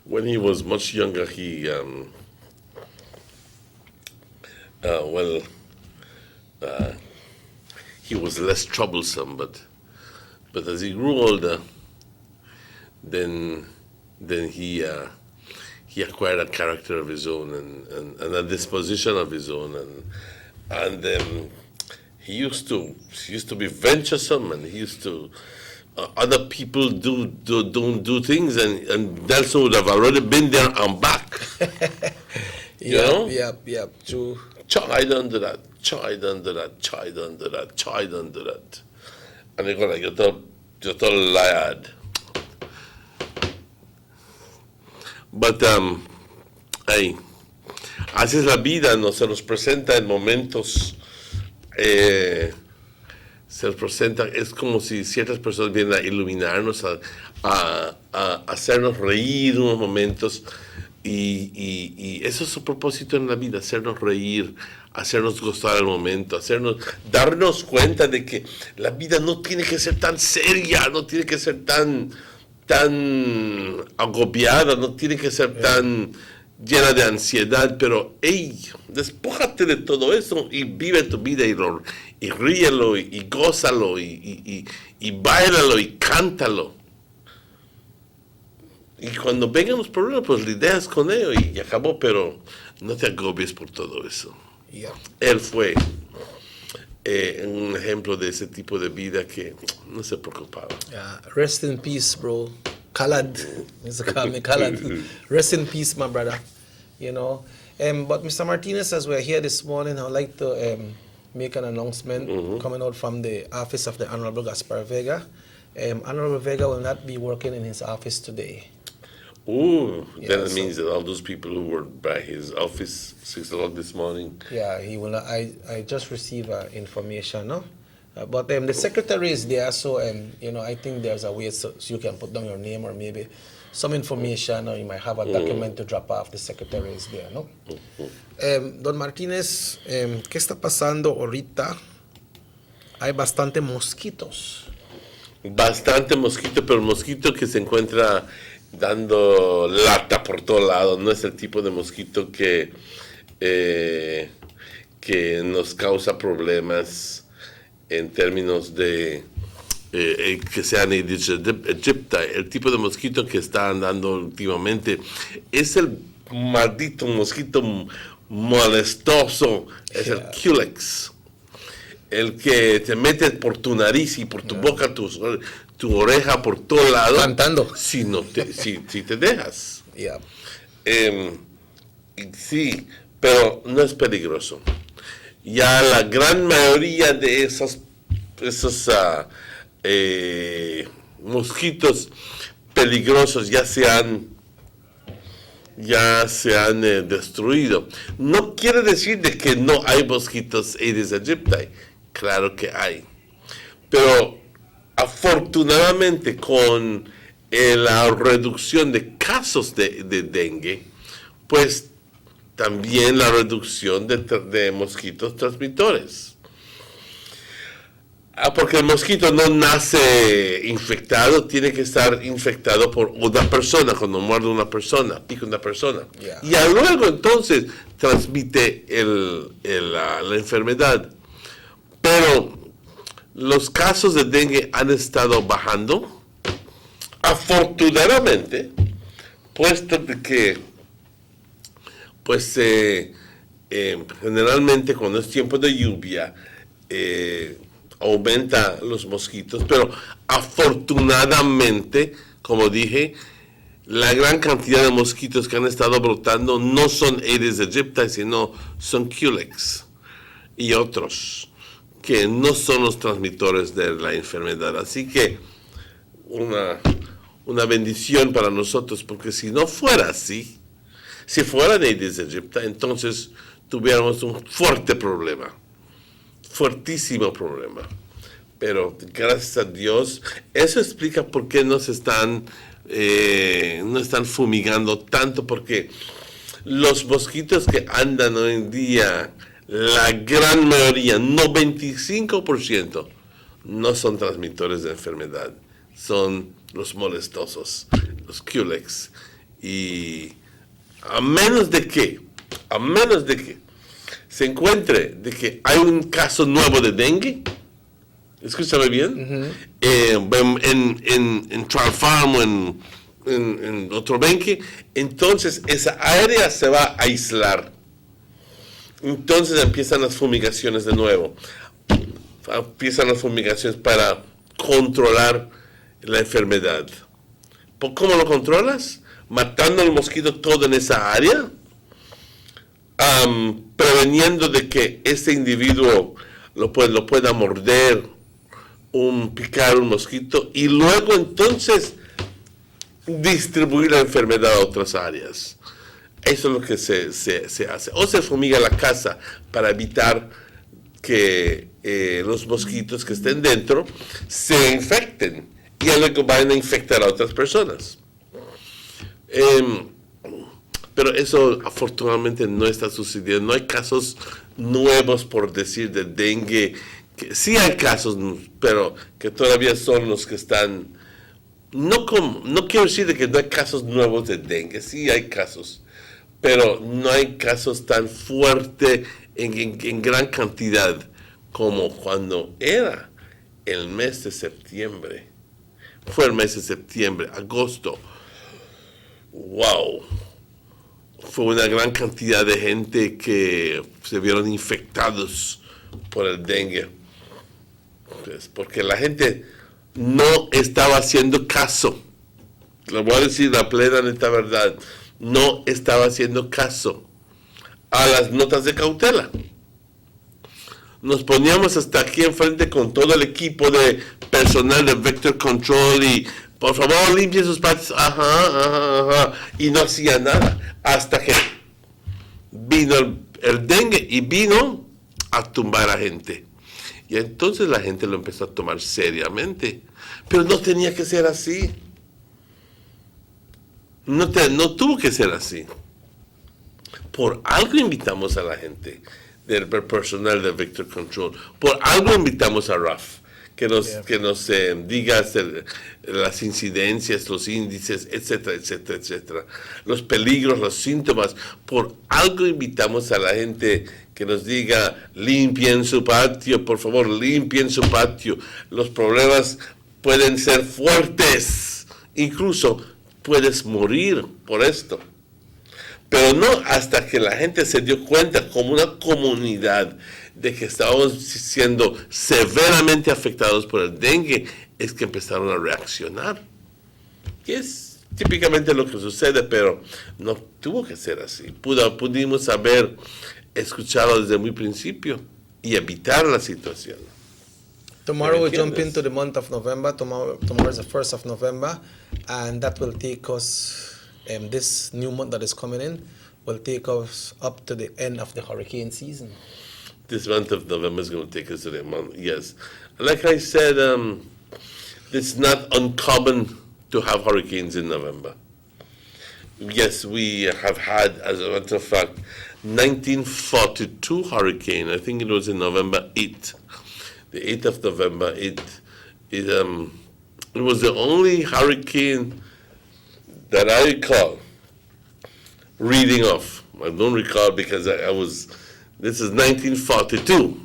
B: when he was much younger, he he was less troublesome, but as he grew older, then he acquired a character of his own and a disposition of his own, and he used to be venturesome, and he used to other people don't do things, and Nelson would have already been there and back.
N: Yep, true.
B: I don't do that. I don't do that. And they're going like, you're todo liad. But, así es la vida, ¿no? Se nos presenta en momentos, es como si ciertas personas vienen a iluminarnos, a hacernos reír unos momentos, y eso es su propósito en la vida, hacernos reír, hacernos gozar el momento, darnos cuenta de que la vida no tiene que ser tan seria, no tiene que ser tan agobiada, no tiene que ser tan llena de ansiedad, pero despójate de todo eso y vive tu vida y ríelo y gózalo y báilalo y cántalo. Y cuando vengan los problemas, pues lidias con ello y acabó, pero no te agobies por todo eso.
N: Yeah.
B: Él fue un ejemplo de ese tipo de vida que no se preocupaba.
N: Rest in peace, bro. Khalad. Mr. Call me Khalad. Rest in peace, my brother. But Mr. Martinez, as we're here this morning, I would like to make an announcement coming out from the office of the Honorable Gaspar Vega. Honorable Vega will not be working in his office today.
B: That means that all those people who were by his office 6 o'clock this morning.
N: Yeah, he will not. I just received information, no? But the secretary is there, so I think there's a way so you can put down your name or maybe some information, or you might have a document to drop off. The secretary is there, no? Don Martínez, ¿qué está pasando ahorita? Hay bastante mosquitos.
B: Bastante mosquito, pero el mosquito que se encuentra dando lata por todo lado, no es el tipo de mosquito que nos causa problemas en términos de que sean Aedes aegypti. El tipo de mosquito que está andando últimamente es el maldito mosquito molestoso, es el Culex, el que te mete por tu nariz y por tu boca, tu oreja, por todo lado.
N: Cantando.
B: Si te dejas. Sí, pero no es peligroso. Ya la gran mayoría de esos mosquitos peligrosos ya se han destruido. No quiere decir de que no hay mosquitos Aedes aegypti. Claro que hay. Pero afortunadamente con la reducción de casos de dengue, pues también la reducción de mosquitos transmitores. Porque el mosquito no nace infectado, tiene que estar infectado por una persona, cuando muerde una persona, pica una persona.
N: Yeah.
B: Y luego entonces transmite la enfermedad. Pero los casos de dengue han estado bajando, afortunadamente, puesto de que, pues, generalmente cuando es tiempo de lluvia, aumenta los mosquitos, pero afortunadamente, como dije, la gran cantidad de mosquitos que han estado brotando no son Aedes aegypti, sino son Culex y otros que no son los transmitores de la enfermedad. Así que una bendición para nosotros, porque si no fuera así, si fuera de Aedes aegypti, entonces tuviéramos un fuerte problema. Fuertísimo problema. Pero gracias a Dios, eso explica por qué no están fumigando tanto, porque los mosquitos que andan hoy en día, la gran mayoría, 95%, no son transmitores de enfermedad, son los molestosos, los Culex. Y a menos de que se encuentre de que hay un caso nuevo de dengue, escúchame bien, en Trial Farm o en otro benque, entonces esa área se va a aislar. Entonces empiezan las fumigaciones de nuevo. Empiezan las fumigaciones para controlar la enfermedad. ¿Cómo lo controlas? Matando al mosquito todo en esa área, preveniendo de que este individuo lo pueda morder, picar un mosquito, y luego entonces distribuir la enfermedad a otras áreas. Eso es lo que se hace. O se fumiga la casa para evitar que los mosquitos que estén dentro se infecten y luego vayan a infectar a otras personas. Pero eso afortunadamente no está sucediendo. No hay casos nuevos, por decir, de dengue. Sí hay casos, pero que todavía son los que están... No quiero decir de que no hay casos nuevos de dengue. Sí hay casos, pero no hay casos tan fuertes en gran cantidad como cuando era el mes de septiembre. Fue el mes de septiembre, agosto. ¡Wow! Fue una gran cantidad de gente que se vieron infectados por el dengue. Pues porque la gente no estaba haciendo caso. Le voy a decir la plena neta verdad. No estaba haciendo caso a las notas de cautela. Nos poníamos hasta aquí enfrente con todo el equipo de personal de Vector Control y por favor limpien sus patios, y no hacía nada hasta que vino el dengue y vino a tumbar a gente. Y entonces la gente lo empezó a tomar seriamente, pero no tenía que ser así. No tuvo que ser así. Por algo invitamos a la gente del personal de Vector Control. Por algo invitamos a Raf, que nos diga las incidencias, los índices, etcétera, etcétera, etcétera. Los peligros, los síntomas. Por algo invitamos a la gente que nos diga, limpien su patio, por favor, limpien su patio. Los problemas pueden ser fuertes. Incluso puedes morir por esto. Pero no hasta que la gente se dio cuenta como una comunidad de que estábamos siendo severamente afectados por el dengue, es que empezaron a reaccionar. Que es típicamente lo que sucede, pero no tuvo que ser así. Pudimos haber escuchado desde muy principio y evitar la situación.
N: Tomorrow we jump into the month of November. Tomorrow is the 1st of November, and that will take us, this new month that is coming in, will take us up to the end of the hurricane season.
B: This month of November is going to take us to the month, yes. Like I said, it's not uncommon to have hurricanes in November. yes, we have had, as a matter of fact, 1942 hurricane. I think it was in November 8th. The 8th of November, it was the only hurricane that I recall reading of. I don't recall because this is 1942,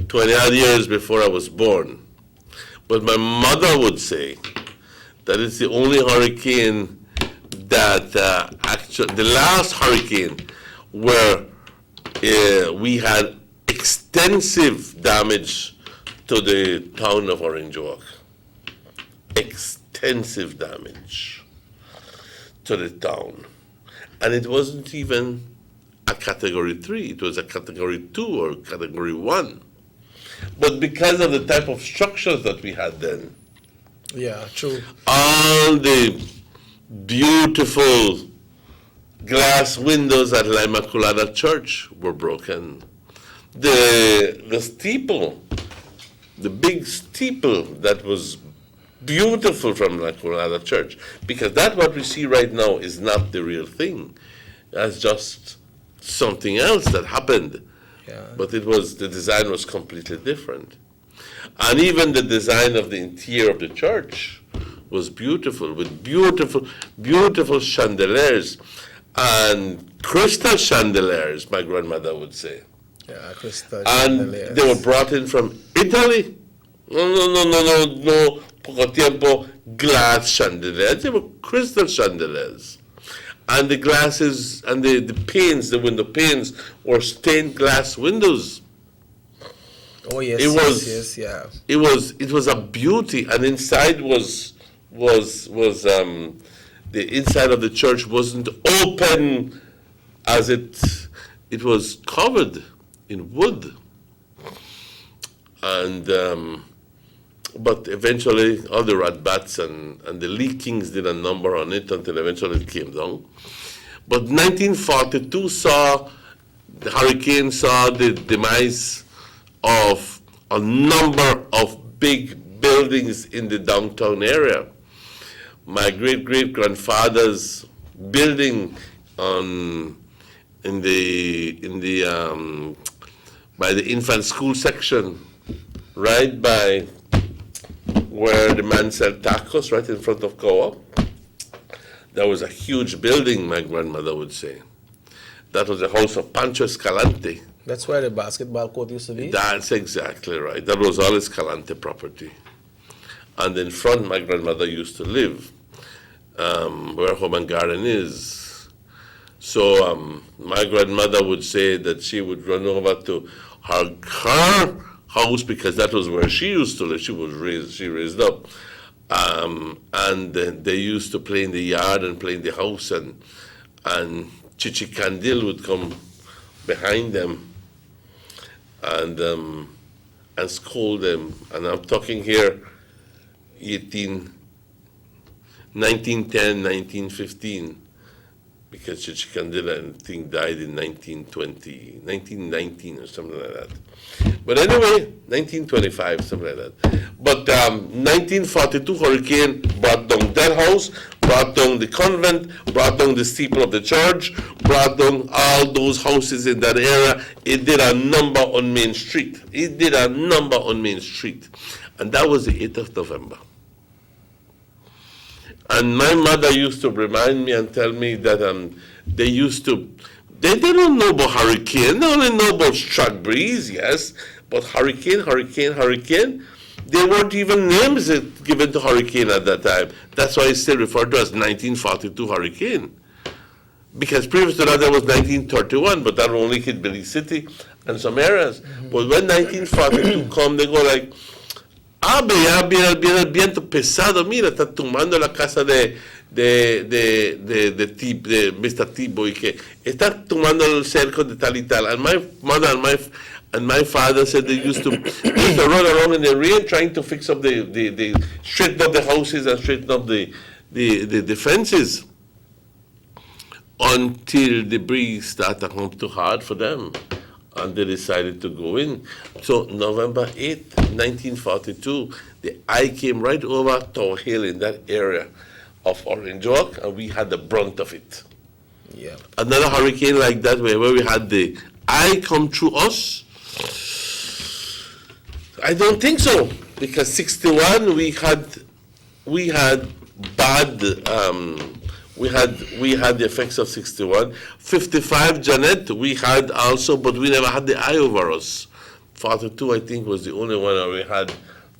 B: 20 odd years before I was born. But my mother would say that it's the only hurricane that the last hurricane where we had extensive damage to the town of Orange Walk. Extensive damage to the town. And it wasn't even a Category 3, it was a Category 2 or Category 1. But because of the type of structures that we had then,
N: Yeah, true.
B: all the beautiful glass windows at La Immaculada Church were broken. The steeple, the big steeple that was beautiful from La Immaculada Church, because that what we see right now is not the real thing. That's just something else that happened.
N: Yeah.
B: But the design was completely different. And even the design of the interior of the church was beautiful, with beautiful, beautiful chandeliers and crystal chandeliers, my grandmother would say.
N: Yeah, crystal
B: And
N: chandeliers.
B: they were brought in from Italy. No, poco tiempo, glass chandeliers. They were crystal chandeliers. And the glasses and the panes, the window panes, were stained glass windows.
N: Oh yes,
B: It was,
N: yes, yeah.
B: It was a beauty, and inside was the inside of the church wasn't open, as it was covered in wood, and but eventually all the rat bats and the leakings did a number on it until eventually it came down. But 1942 the hurricane saw the demise of a number of big buildings in the downtown area. My great-great-grandfather's building by the infant school section, right by where the man sold tacos, right in front of Co-op. That was a huge building, my grandmother would say. That was the house of Pancho Escalante.
N: That's where the basketball court used to be?
B: That's exactly right. That was all Escalante property. And in front, my grandmother used to live, where Home and Garden is. So my grandmother would say that she would run over to her house, because that was where she used to live. She raised up. And they used to play in the yard and play in the house, and Chichi Candil would come behind them and scold them. And I'm talking here 1910, 1915, because Chichi Candil, I think, died in 1919 or something like that. But anyway, 1925, something like that. But 1942 hurricane brought down that house, brought down the convent, brought down the steeple of the church, brought down all those houses in that area. It did a number on Main Street. And that was the 8th of November. And my mother used to remind me and tell me that they don't know about hurricane. They only know about struck breeze, yes. But hurricane, there weren't even names given to hurricane at that time. That's why it's still referred to as 1942 hurricane. Because previous to that, there was 1931, but that only hit Belize City and some areas. But when 1942 come, they go like, viene el viento pesado, mira, está tumbando la casa de Mr. Tibo, y que está tumbando el cerco de tal y tal. And my mother and my father said they used to run around in the rain trying to fix up straighten up the houses and straighten up the fences, until the breeze started to come too hard for them, and they decided to go in. So November 8th, 1942, the eye came right over Tower Hill in that area, of Orange Walk, and we had the brunt of it.
N: Yeah.
B: Another hurricane like that, where we had the eye come through us, I don't think so, because 61 we had bad. We had the effects of 61. 55, Janet, we had also, but we never had the eye over us. 42, I think, was the only one where we had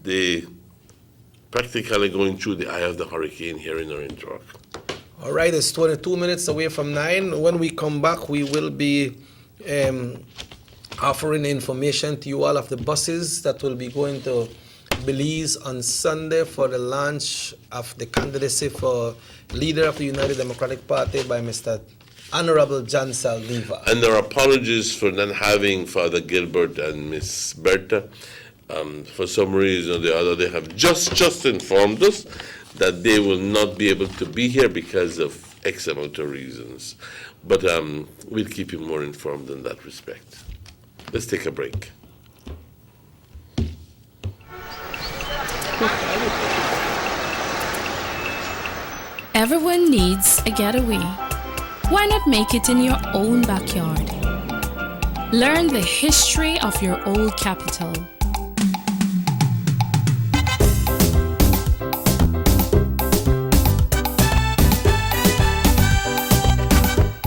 B: the practically going through the eye of the hurricane here in Orange Walk.
N: All right, it's 22 minutes away from 9. When we come back, we will be offering information to you all of the buses that will be going to Belize on Sunday for the launch of the candidacy for leader of the United Democratic Party by Mr. Honorable John Saldivar.
B: And our apologies for not having Father Gilbert and Miss Berta. For some reason or the other, they have just informed us that they will not be able to be here because of X amount of reasons. But we'll keep you more informed in that respect. Let's take a break.
H: Everyone needs a getaway. Why not make it in your own backyard? Learn the history of your old capital.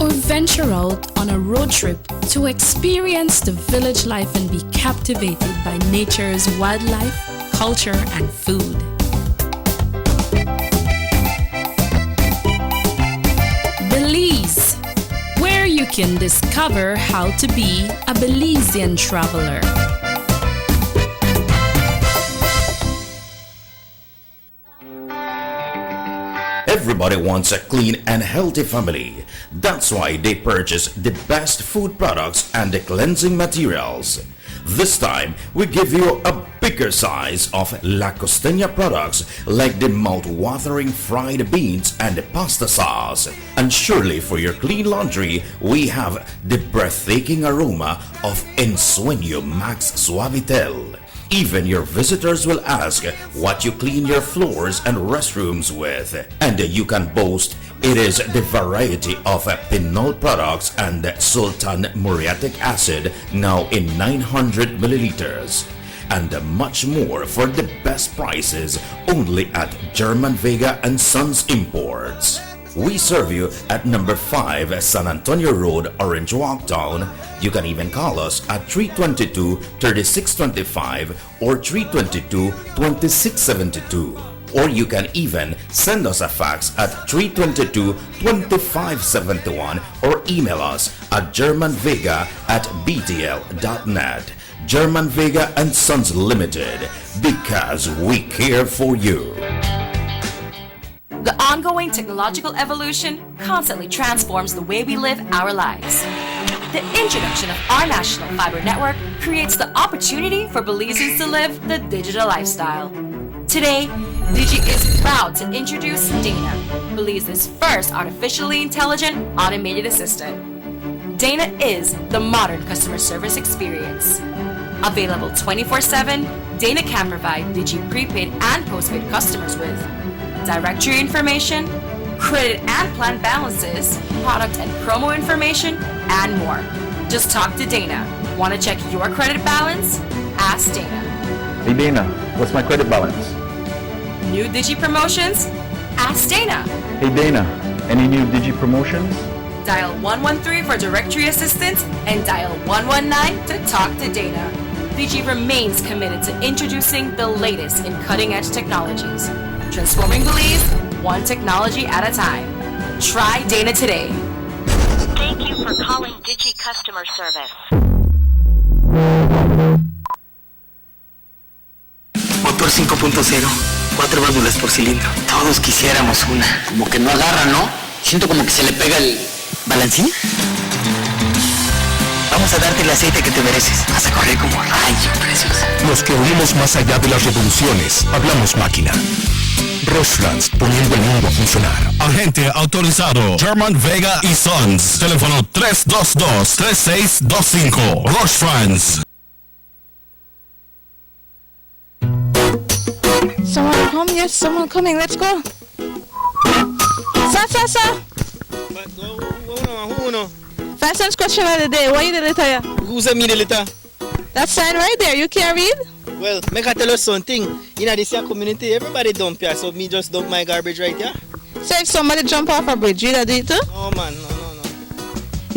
H: Or venture out on a road trip to experience the village life and be captivated by nature's wildlife, culture, and food. Belize, where you can discover how to be a Belizean traveler.
I: Everybody wants a clean and healthy family. That's why they purchase the best food products and the cleansing materials. This time, we give you a bigger size of La Costeña products like the mouth-watering fried beans and the pasta sauce. And surely for your clean laundry, we have the breathtaking aroma of Ensueño Max Suavitel. Even your visitors will ask what you clean your floors and restrooms with. And you can boast it is the variety of Pinol products and Sultan muriatic acid now in 900 milliliters. And much more for the best prices only at German Vega and Sons Imports. We serve you at number 5 San Antonio Road, Orange Walk Town. You can even call us at 322-3625 or 322-2672. Or you can even send us a fax at 322-2571 or email us at germanvega@btl.net. German Vega and Sons Limited, because we care for you.
J: The ongoing technological evolution constantly transforms the way we live our lives. The introduction of our national fiber network creates the opportunity for Belizeans to live the digital lifestyle. Today, Digi is proud to introduce Dana, Belize's first artificially intelligent automated assistant. Dana is the modern customer service experience. Available 24/7, Dana can provide Digi prepaid and postpaid customers with directory information, credit and plan balances, product and promo information, and more. Just talk to Dana. Want to check your credit balance? Ask Dana.
K: Hey Dana, what's my credit balance?
J: New Digi promotions? Ask Dana.
K: Hey Dana, any new Digi promotions?
J: Dial 113 for directory assistance and dial 119 to talk to Dana. Digi remains committed to introducing the latest in cutting-edge technologies. Transforming Belize, one technology at a time. Try Dana today.
L: Thank you for calling Digi Customer Service.
P: Motor 5.0, 4 válvulas por cilindro. Todos quisiéramos una. Como que no agarra, ¿no? Siento como que se le pega el balancín. Vamos a darte el aceite que te mereces. Vas a correr como rayo, preciosa.
V: Los que oímos más allá de las revoluciones, hablamos máquina. Restaurants, poniendo el mundo a funcionar.
E: Agente autorizado German Vega y Sons. Teléfono 322-3625. Restaurants.
Q: Someone come? Yes, someone coming. Let's go. Sir.
F: But who no?
Q: First sense question of the day. Why you the letter here?
F: Who sent me the letter?
Q: That sign right there. You can't read?
F: Well, make I tell you something. In this here community, everybody dump here, so me just dump my garbage right here.
Q: So if somebody jump off a bridge, you do it too?
F: Oh man, no.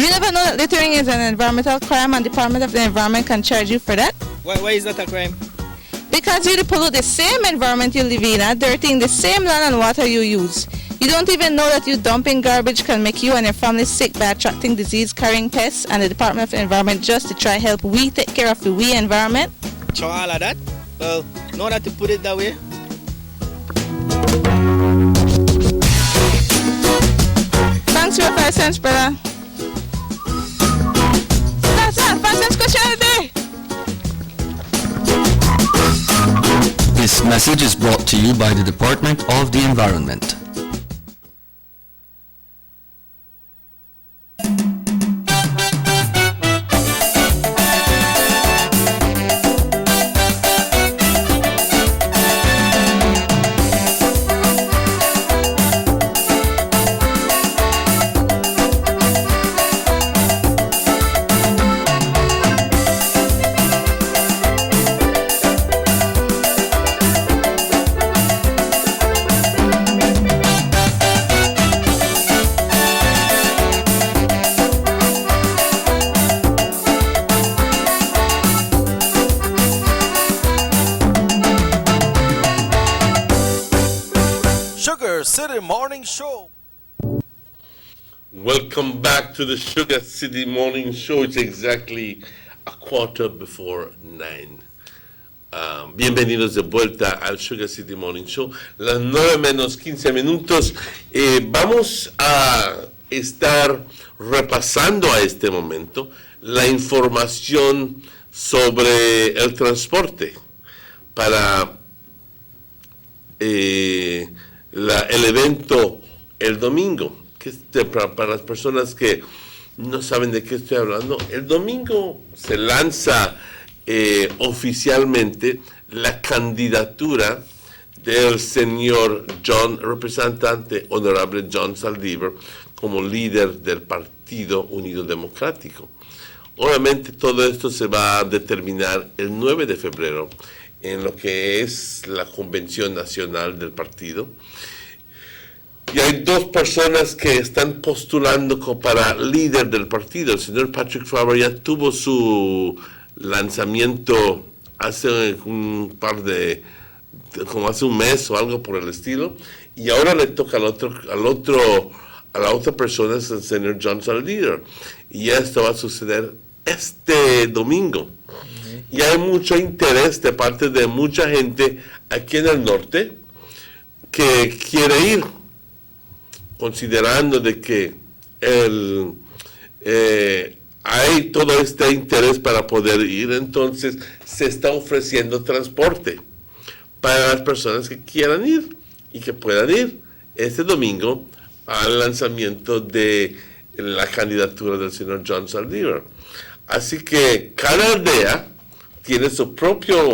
Q: You never know that littering is an environmental crime and Department of the Environment can charge you for that?
F: Why is that a crime?
Q: Because you pollute the same environment you live in, dirtying the same land and water you use. You don't even know that you dumping garbage can make you and your family sick by attracting disease-carrying pests, and the Department of the Environment just to try help we take care of the environment.
F: So all of that? Well, know that to put it that way.
Q: Thanks for your 5 cents, brother. That's it, 5 cents question of the day.
R: This message is brought to you by the Department of the Environment.
N: Sugar City Morning Show.
B: Welcome back to the Sugar City Morning Show. It's exactly 9:15. Bienvenidos de vuelta al Sugar City Morning Show. Las 9:15. Vamos a estar repasando a este momento la información sobre el transporte para el evento el domingo. Para las personas que no saben de qué estoy hablando, el domingo se lanza oficialmente la candidatura del señor representante honorable John Saldivar como líder del Partido Unido Democrático. Obviamente todo esto se va a determinar el 9 de febrero en lo que es la convención nacional del partido. Y hay dos personas que están postulando para líder del partido. El señor Patrick Farber ya tuvo su lanzamiento hace como hace un mes o algo por el estilo, y ahora le toca a la otra persona, es el señor John Saldivar, y esto va a suceder este domingo. Y hay mucho interés de parte de mucha gente aquí en el norte que quiere ir, considerando de que hay todo este interés para poder ir. Entonces se está ofreciendo transporte para las personas que quieran ir y que puedan ir este domingo al lanzamiento de la candidatura del señor John Saldivar. Así que cada aldea tiene su propia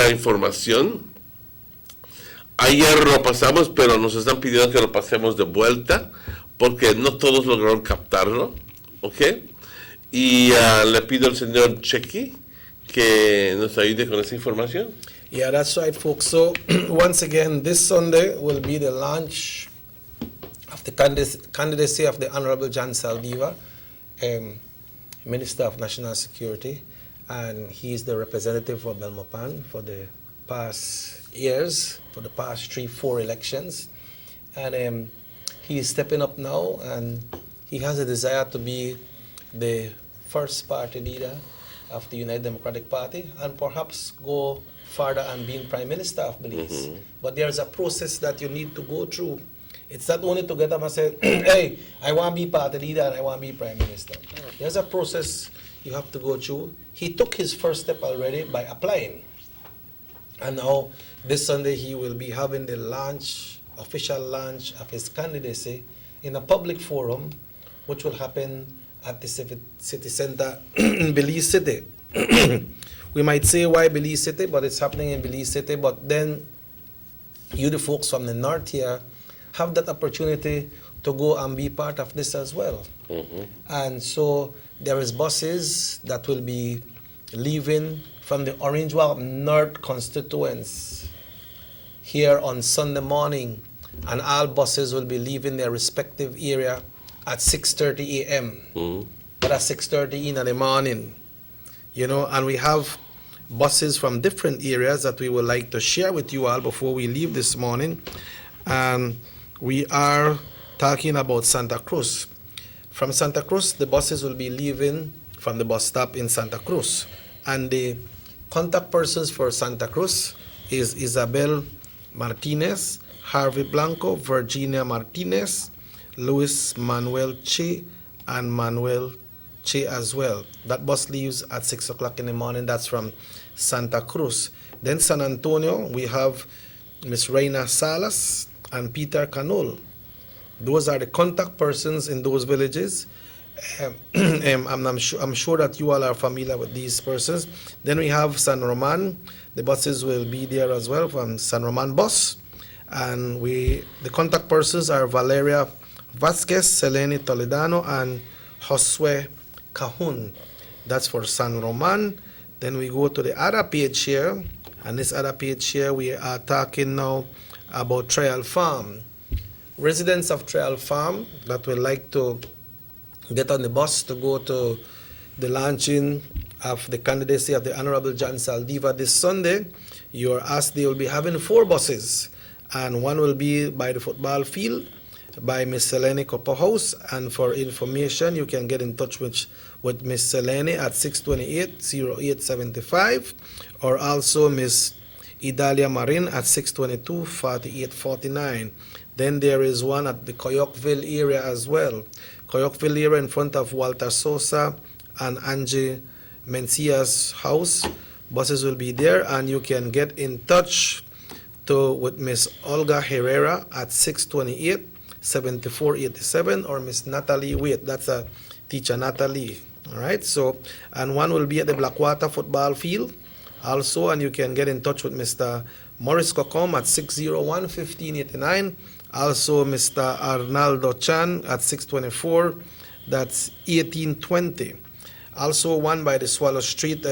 B: información. Ayer lo pasamos, pero nos están pidiendo que lo pasemos de vuelta, porque no todos lograron captarlo, ¿ok? Y le pido al señor Chequi que nos ayude con esa información.
N: Yeah, that's right, folks. So, once again, this Sunday will be the launch of the candidacy of the Honorable John Saldivar, Minister of National Security, and he's the representative for Belmopan for the past years, for the past 3-4 elections. And he is stepping up now, and he has a desire to be the first party leader of the United Democratic Party, and perhaps go further and being Prime Minister of Belize. But there's a process that you need to go through. It's not only to get up and say, hey, I want to be party leader and I want to be Prime Minister. There's a process you have to go through. He took his first step already by applying. And now, this Sunday, he will be having the official launch of his candidacy in a public forum, which will happen at the city center in Belize City. We might say why Belize City, but it's happening in Belize City. But then you the folks from the north here have that opportunity to go and be part of this as well. And so there is buses that will be leaving from the Orange Walk North constituents here on Sunday morning, and all buses will be leaving their respective area at 6:30 a.m. But at 6:30 in the morning, and we have buses from different areas that we would like to share with you all before we leave this morning. And we are talking about Santa Cruz. From Santa Cruz, the buses will be leaving from the bus stop in Santa Cruz. And the contact persons for Santa Cruz is Isabel Martinez, Harvey Blanco, Virginia Martinez, Luis Manuel Che, and Manuel Che as well. That bus leaves at 6 o'clock in the morning. That's from Santa Cruz. Then San Antonio, we have Miss Reina Salas and Peter Canol. Those are the contact persons in those villages. I'm sure that you all are familiar with these persons. Then we have San Roman. The buses will be there as well from San Roman bus. And the contact persons are Valeria Vasquez, Selene Toledano, and Josue Cajun. That's for San Roman. Then we go to the other page here. And this other page here, we are talking now about Trial Farm. Residents of Trial Farm that would like to get on the bus to go to the launching of the candidacy of the Honorable John Saldiva this Sunday, you are asked, they will be having 4 buses, and one will be by the football field by Miss Selene Copper House. And for information, you can get in touch with Miss Selene at 628-0875, or also Miss Idalia Marin at 622-4849. Then there is one at the Coyoqueville area as well. Coyoqueville area in front of Walter Sosa and Angie Mencia's house. Buses will be there, and you can get in touch with Miss Olga Herrera at 628-7487, or Miss Natalie Wade. That's a teacher, Natalie. All right. So, and one will be at the Blackwater football field also, and you can get in touch with Mr. Morris Cocom at 601-1589. Also, Mr. Arnaldo Chan at 624, that's 1820. Also, one by the Swallow Street,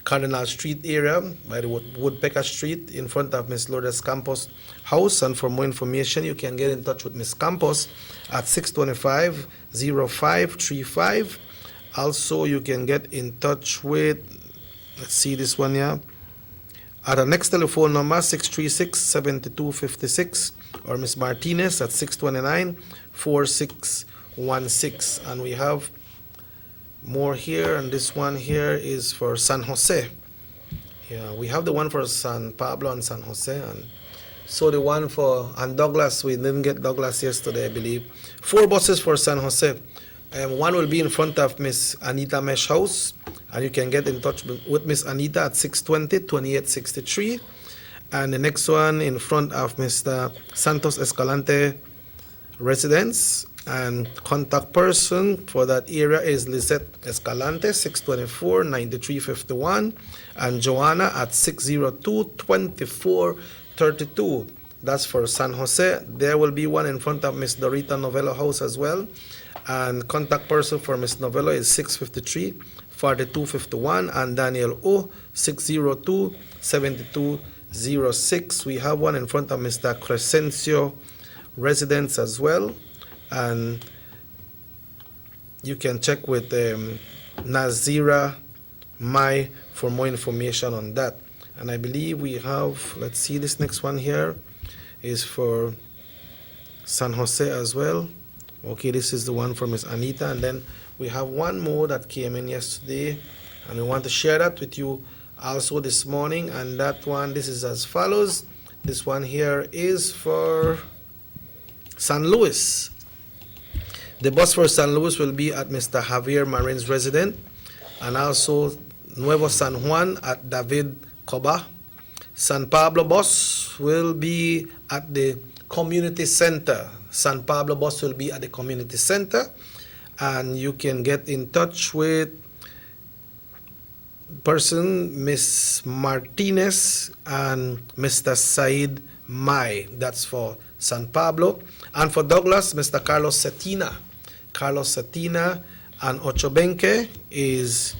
N: Cardinal Street area, by the Woodpecker Street, in front of Miss Lourdes Campos' house. And for more information, you can get in touch with Miss Campos at 625-0535. Also, you can get in touch with, let's see this one here, at our next telephone number, 636-7256, or Miss Martinez at 629-4616. And we have more here, and this one here is for San Jose. Yeah, we have the one for San Pablo and San Jose, and so the one for Douglas, we didn't get Douglas yesterday, I believe. 4 buses for San Jose. One will be in front of Miss Anita Mesh house, and you can get in touch with Miss Anita at 620-2863. And the next one in front of Mr. Santos Escalante residence, and contact person for that area is Lisette Escalante, 624-9351, and Joanna at 602-2432. That's for San Jose. There will be one in front of Miss Dorita Novello house as well. And contact person for Miss Novello is 653-4251, and Daniel O, 602-7206. We have one in front of Mr. Crescencio residence as well. And you can check with Nazira Mai for more information on that. And I believe we have, let's see, this next one here is for San Jose as well. Okay, this is the one for Miss Anita. And then we have one more that came in yesterday, and we want to share that with you also this morning. And that one, this is as follows. This one here is for San Luis. The bus for San Luis will be at Mr. Javier Marin's residence, and also Nuevo San Juan at David Coba. San Pablo bus will be at the community center. San Pablo bus will be at the community center, and you can get in touch with person Miss Martinez and Mr. Said Mai. That's for San Pablo. And for Douglas, Mr. Carlos Cetina. Carlos Cetina. And Ochobenque is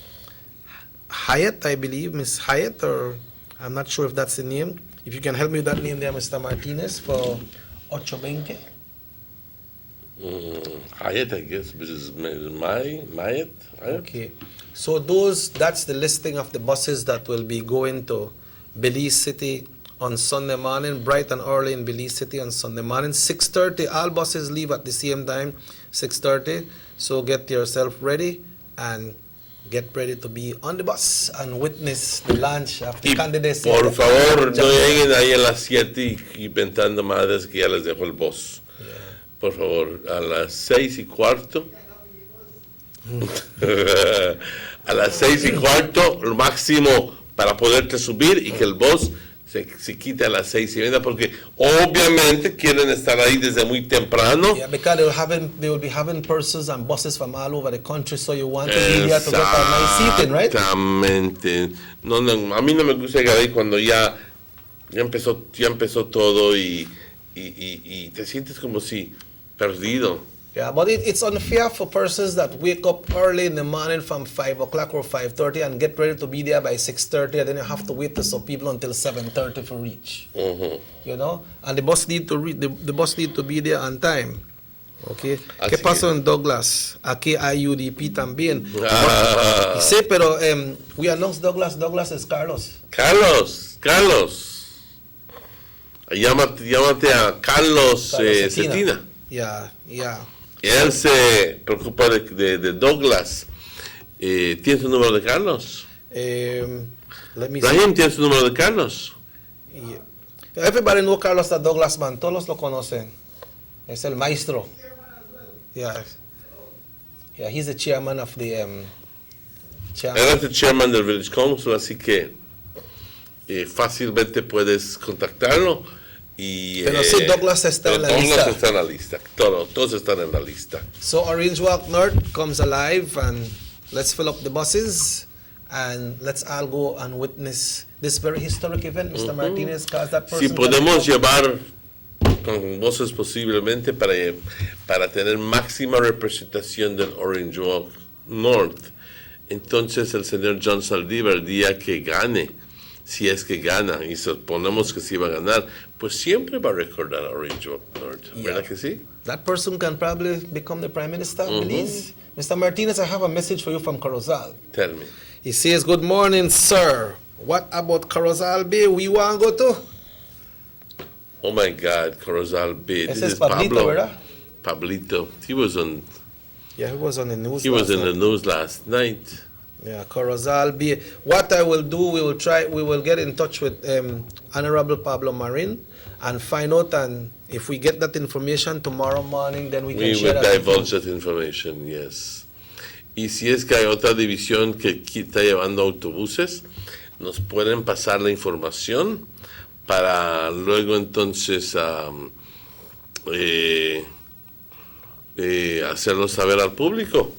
N: Hyatt, I believe. Miss Hyatt, or I'm not sure if that's the name. If you can help me with that name there, Mr. Martinez, for Ochobenque.
B: Hyatt, I guess, Mrs. Hyatt.
N: Okay. So that's the listing of the buses that will be going to Belize City on Sunday morning, bright and early in Belize City on Sunday morning. 6:30, all buses leave at the same time, 6:30. So get yourself ready and get ready to be on the bus and witness the launch of the candidacy.
B: Por favor, no lleguen ahí a las 7 y pensando madres que ya les dejo el bus. Por favor, a las 6:15. A las 6:15, lo máximo para poderte subir y que el bus se quite a las 6:30, porque obviamente quieren estar ahí desde muy temprano.
N: Yeah, because they will be having persons and buses from all over the country, so you want to be there to get a nice seating, right?
B: Exactamente. No, a mí no me gusta llegar ahí cuando ya empezó todo y te sientes como si perdido.
N: Yeah, but it's unfair for persons that wake up early in the morning from 5 o'clock or 5:30 and get ready to be there by 6:30, and then you have to wait to some people until 7:30 for reach. You know, and the bus need to be there on time. Okay. ¿Qué pasó en Douglas? Aquí hay UDP también. Sí, pero we announced Douglas. Douglas es Carlos.
B: Carlos. Llámate a Carlos Cetina.
N: Yeah.
B: Él se preocupa de Douglas. ¿Tienes su número de Carlos?
N: Let me
B: Rahim,
N: see.
B: ¿tienes su número de Carlos?
N: Yeah. Everybody know Carlos the Douglas man. Todos lo conocen. Es el maestro. Yeah, he's the chairman of the
B: Él es el chairman del Village Council, así que fácilmente puedes contactarlo.
N: Pero sí, Douglas está en la lista.
B: Douglas está en la lista. Todos están en la lista.
N: So Orange Walk North comes alive, and let's fill up the buses, and let's all go and witness this very historic event, Mr. Martinez, because that person.
B: Si podemos llevar con voces posiblemente para tener máxima representación del Orange Walk North, entonces el señor John Saldívar, el día que gane, si es que gana, y suponemos que sí va a ganar, pues siempre va a recordar a Orange Walk North, ¿verdad que sí?
N: That person can probably become the Prime Minister, please. Mr. Martinez, I have a message for you from Corozal.
B: Tell me.
N: He says, good morning, sir. What about Corozal Bay? We want to go to?
B: Oh my God, Corozal Bay.
N: Ese
B: This
N: es Pablito, ¿verdad?
B: Pablito. He was on
N: the news.
B: He was in the news last night.
N: Yeah, Corozal Bay. What I will do, we will get in touch with Honorable Pablo Marin and find out, and if we get that information tomorrow morning, then we can share that.
B: We will divulge that information, yes. Y si es que hay otra división que está llevando autobuses, nos pueden pasar la información para luego entonces hacerlo saber al público.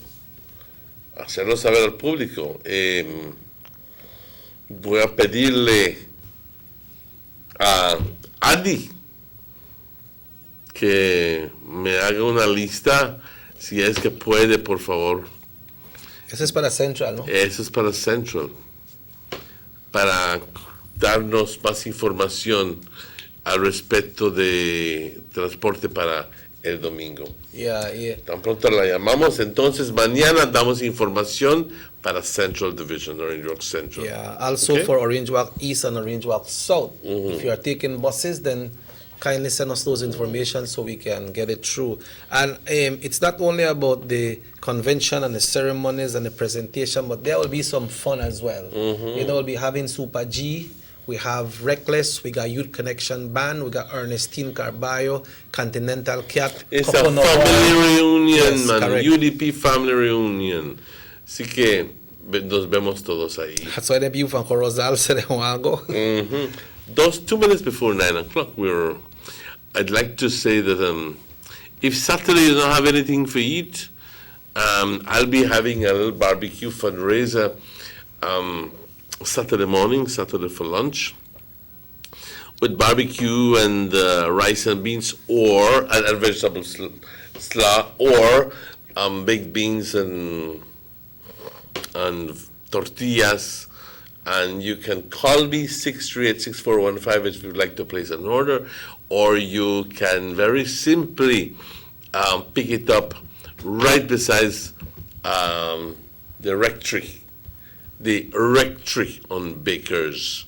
B: Voy a pedirle a Adi que me haga una lista, si es que puede, por favor.
N: Eso es para Central, ¿no?
B: Eso es para Central, para darnos más información al respecto de transporte para el domingo.
N: Yeah.
B: Tan pronto la llamamos, entonces mañana damos información para Central Division, Orange Walk Central.
N: Yeah, also for Orange Walk East and Orange Walk South. If you are taking buses, then kindly send us those information so we can get it through. And it's not only about the convention and the ceremonies and the presentation, but there will be some fun as well. You know, we'll be having Super G, we have Reckless, we got Youth Connection Band, we got Ernestine Carballo, Continental Cat.
B: It's a family reunion, man. Correct. UDP family reunion. Así que nos vemos todos ahí.
N: That's why the people from Corozal said they want to go.
B: 2 minutes before 9 o'clock, I'd like to say that if Saturday you don't have anything to eat, I'll be having a little barbecue fundraiser Saturday morning, Saturday for lunch. with barbecue and rice and beans, or and vegetable slaw, or baked beans and tortillas. And you can call me 638-6415 if you'd like to place an order, or you can very simply pick it up right beside the rectory on Baker's,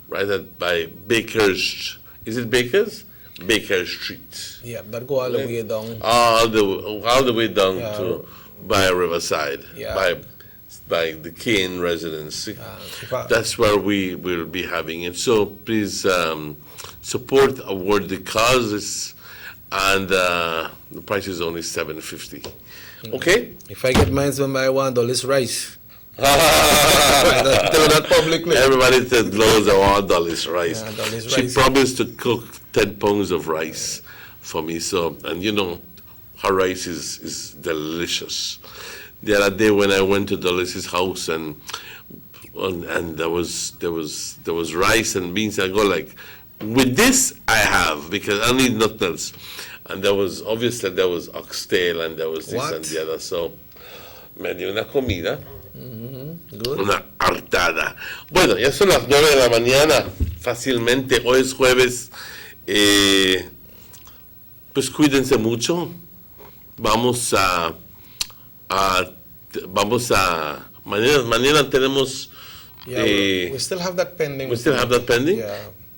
B: right by Baker's. Is it Baker's? Baker Street.
N: Yeah, but go all the way down.
B: All the way down to by Riverside,
N: Yeah.
B: by the Kane residence. That's where we will be having it. So please support a worthy causes, and the price is only $7.50. Okay.
N: If I get mine, when I want $1 rice. Tell that publicly.
B: Everybody said loads of $1 rice.
N: $1
B: She
N: rice.
B: promised to cook 10 pounds of rice for me. So, and you know, her rice is delicious. The other day when I went to Doris's house and there was rice and beans, I go like, with this I have, because I need nothing else. And there was oxtail and there was this
N: What?
B: and the other. So me dio una comida,
N: Good.
B: una hartada. Bueno, ya son las 9 de la mañana, fácilmente. Hoy es jueves. Pues cuídense mucho. Vamos a mañana tenemos.
N: Yeah, we still have that pending.
B: We still have that pending?
N: Yeah.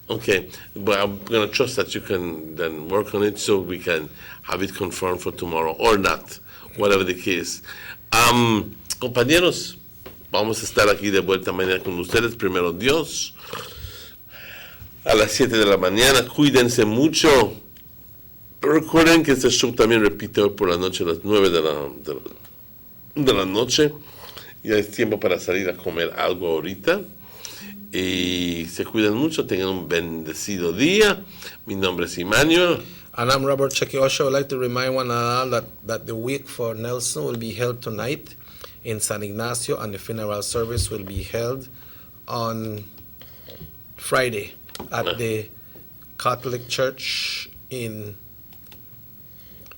B: Okay, but I'm going to trust that you can then work on it so we can have it confirmed for tomorrow, or not, whatever the case. Compañeros, vamos a estar aquí de vuelta mañana con ustedes, primero Dios, a las 7 de la mañana. Cuídense mucho. Recuerden que este show también repite hoy por la noche a las 9 de la noche. Ya es tiempo para salir a comer algo ahorita. Y se cuidan mucho, tengan un bendecido día. Mi nombre es Emmanuel.
N: And I'm Robert Checky Osho. I would like to remind one and all that the wake for Nelson will be held tonight in San Ignacio, and the funeral service will be held on Friday at the Catholic Church in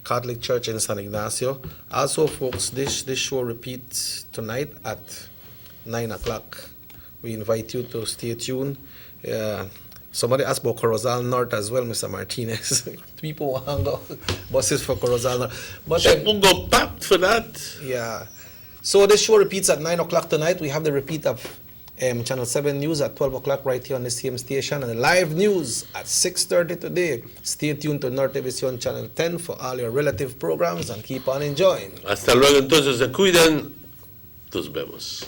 N: San Ignacio. Also, folks, this show repeats tonight at 9 o'clock. We invite you to stay tuned. Somebody asked about Corozal North as well, Mr. Martinez. People want to go buses for Corozal North. But
B: People go packed for that.
N: Yeah. So this show repeats at 9 o'clock tonight. We have the repeat of Channel 7 News at 12 o'clock right here on the same station. And the live news at 6:30 today. Stay tuned to Norte Visión Channel 10 for all your relative programs and keep on enjoying.
B: Hasta luego, entonces se cuidan. Nos vemos.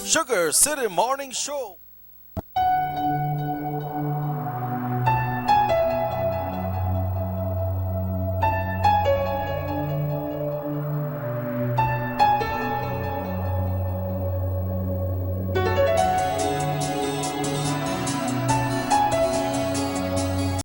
S: Sugar City Morning Show.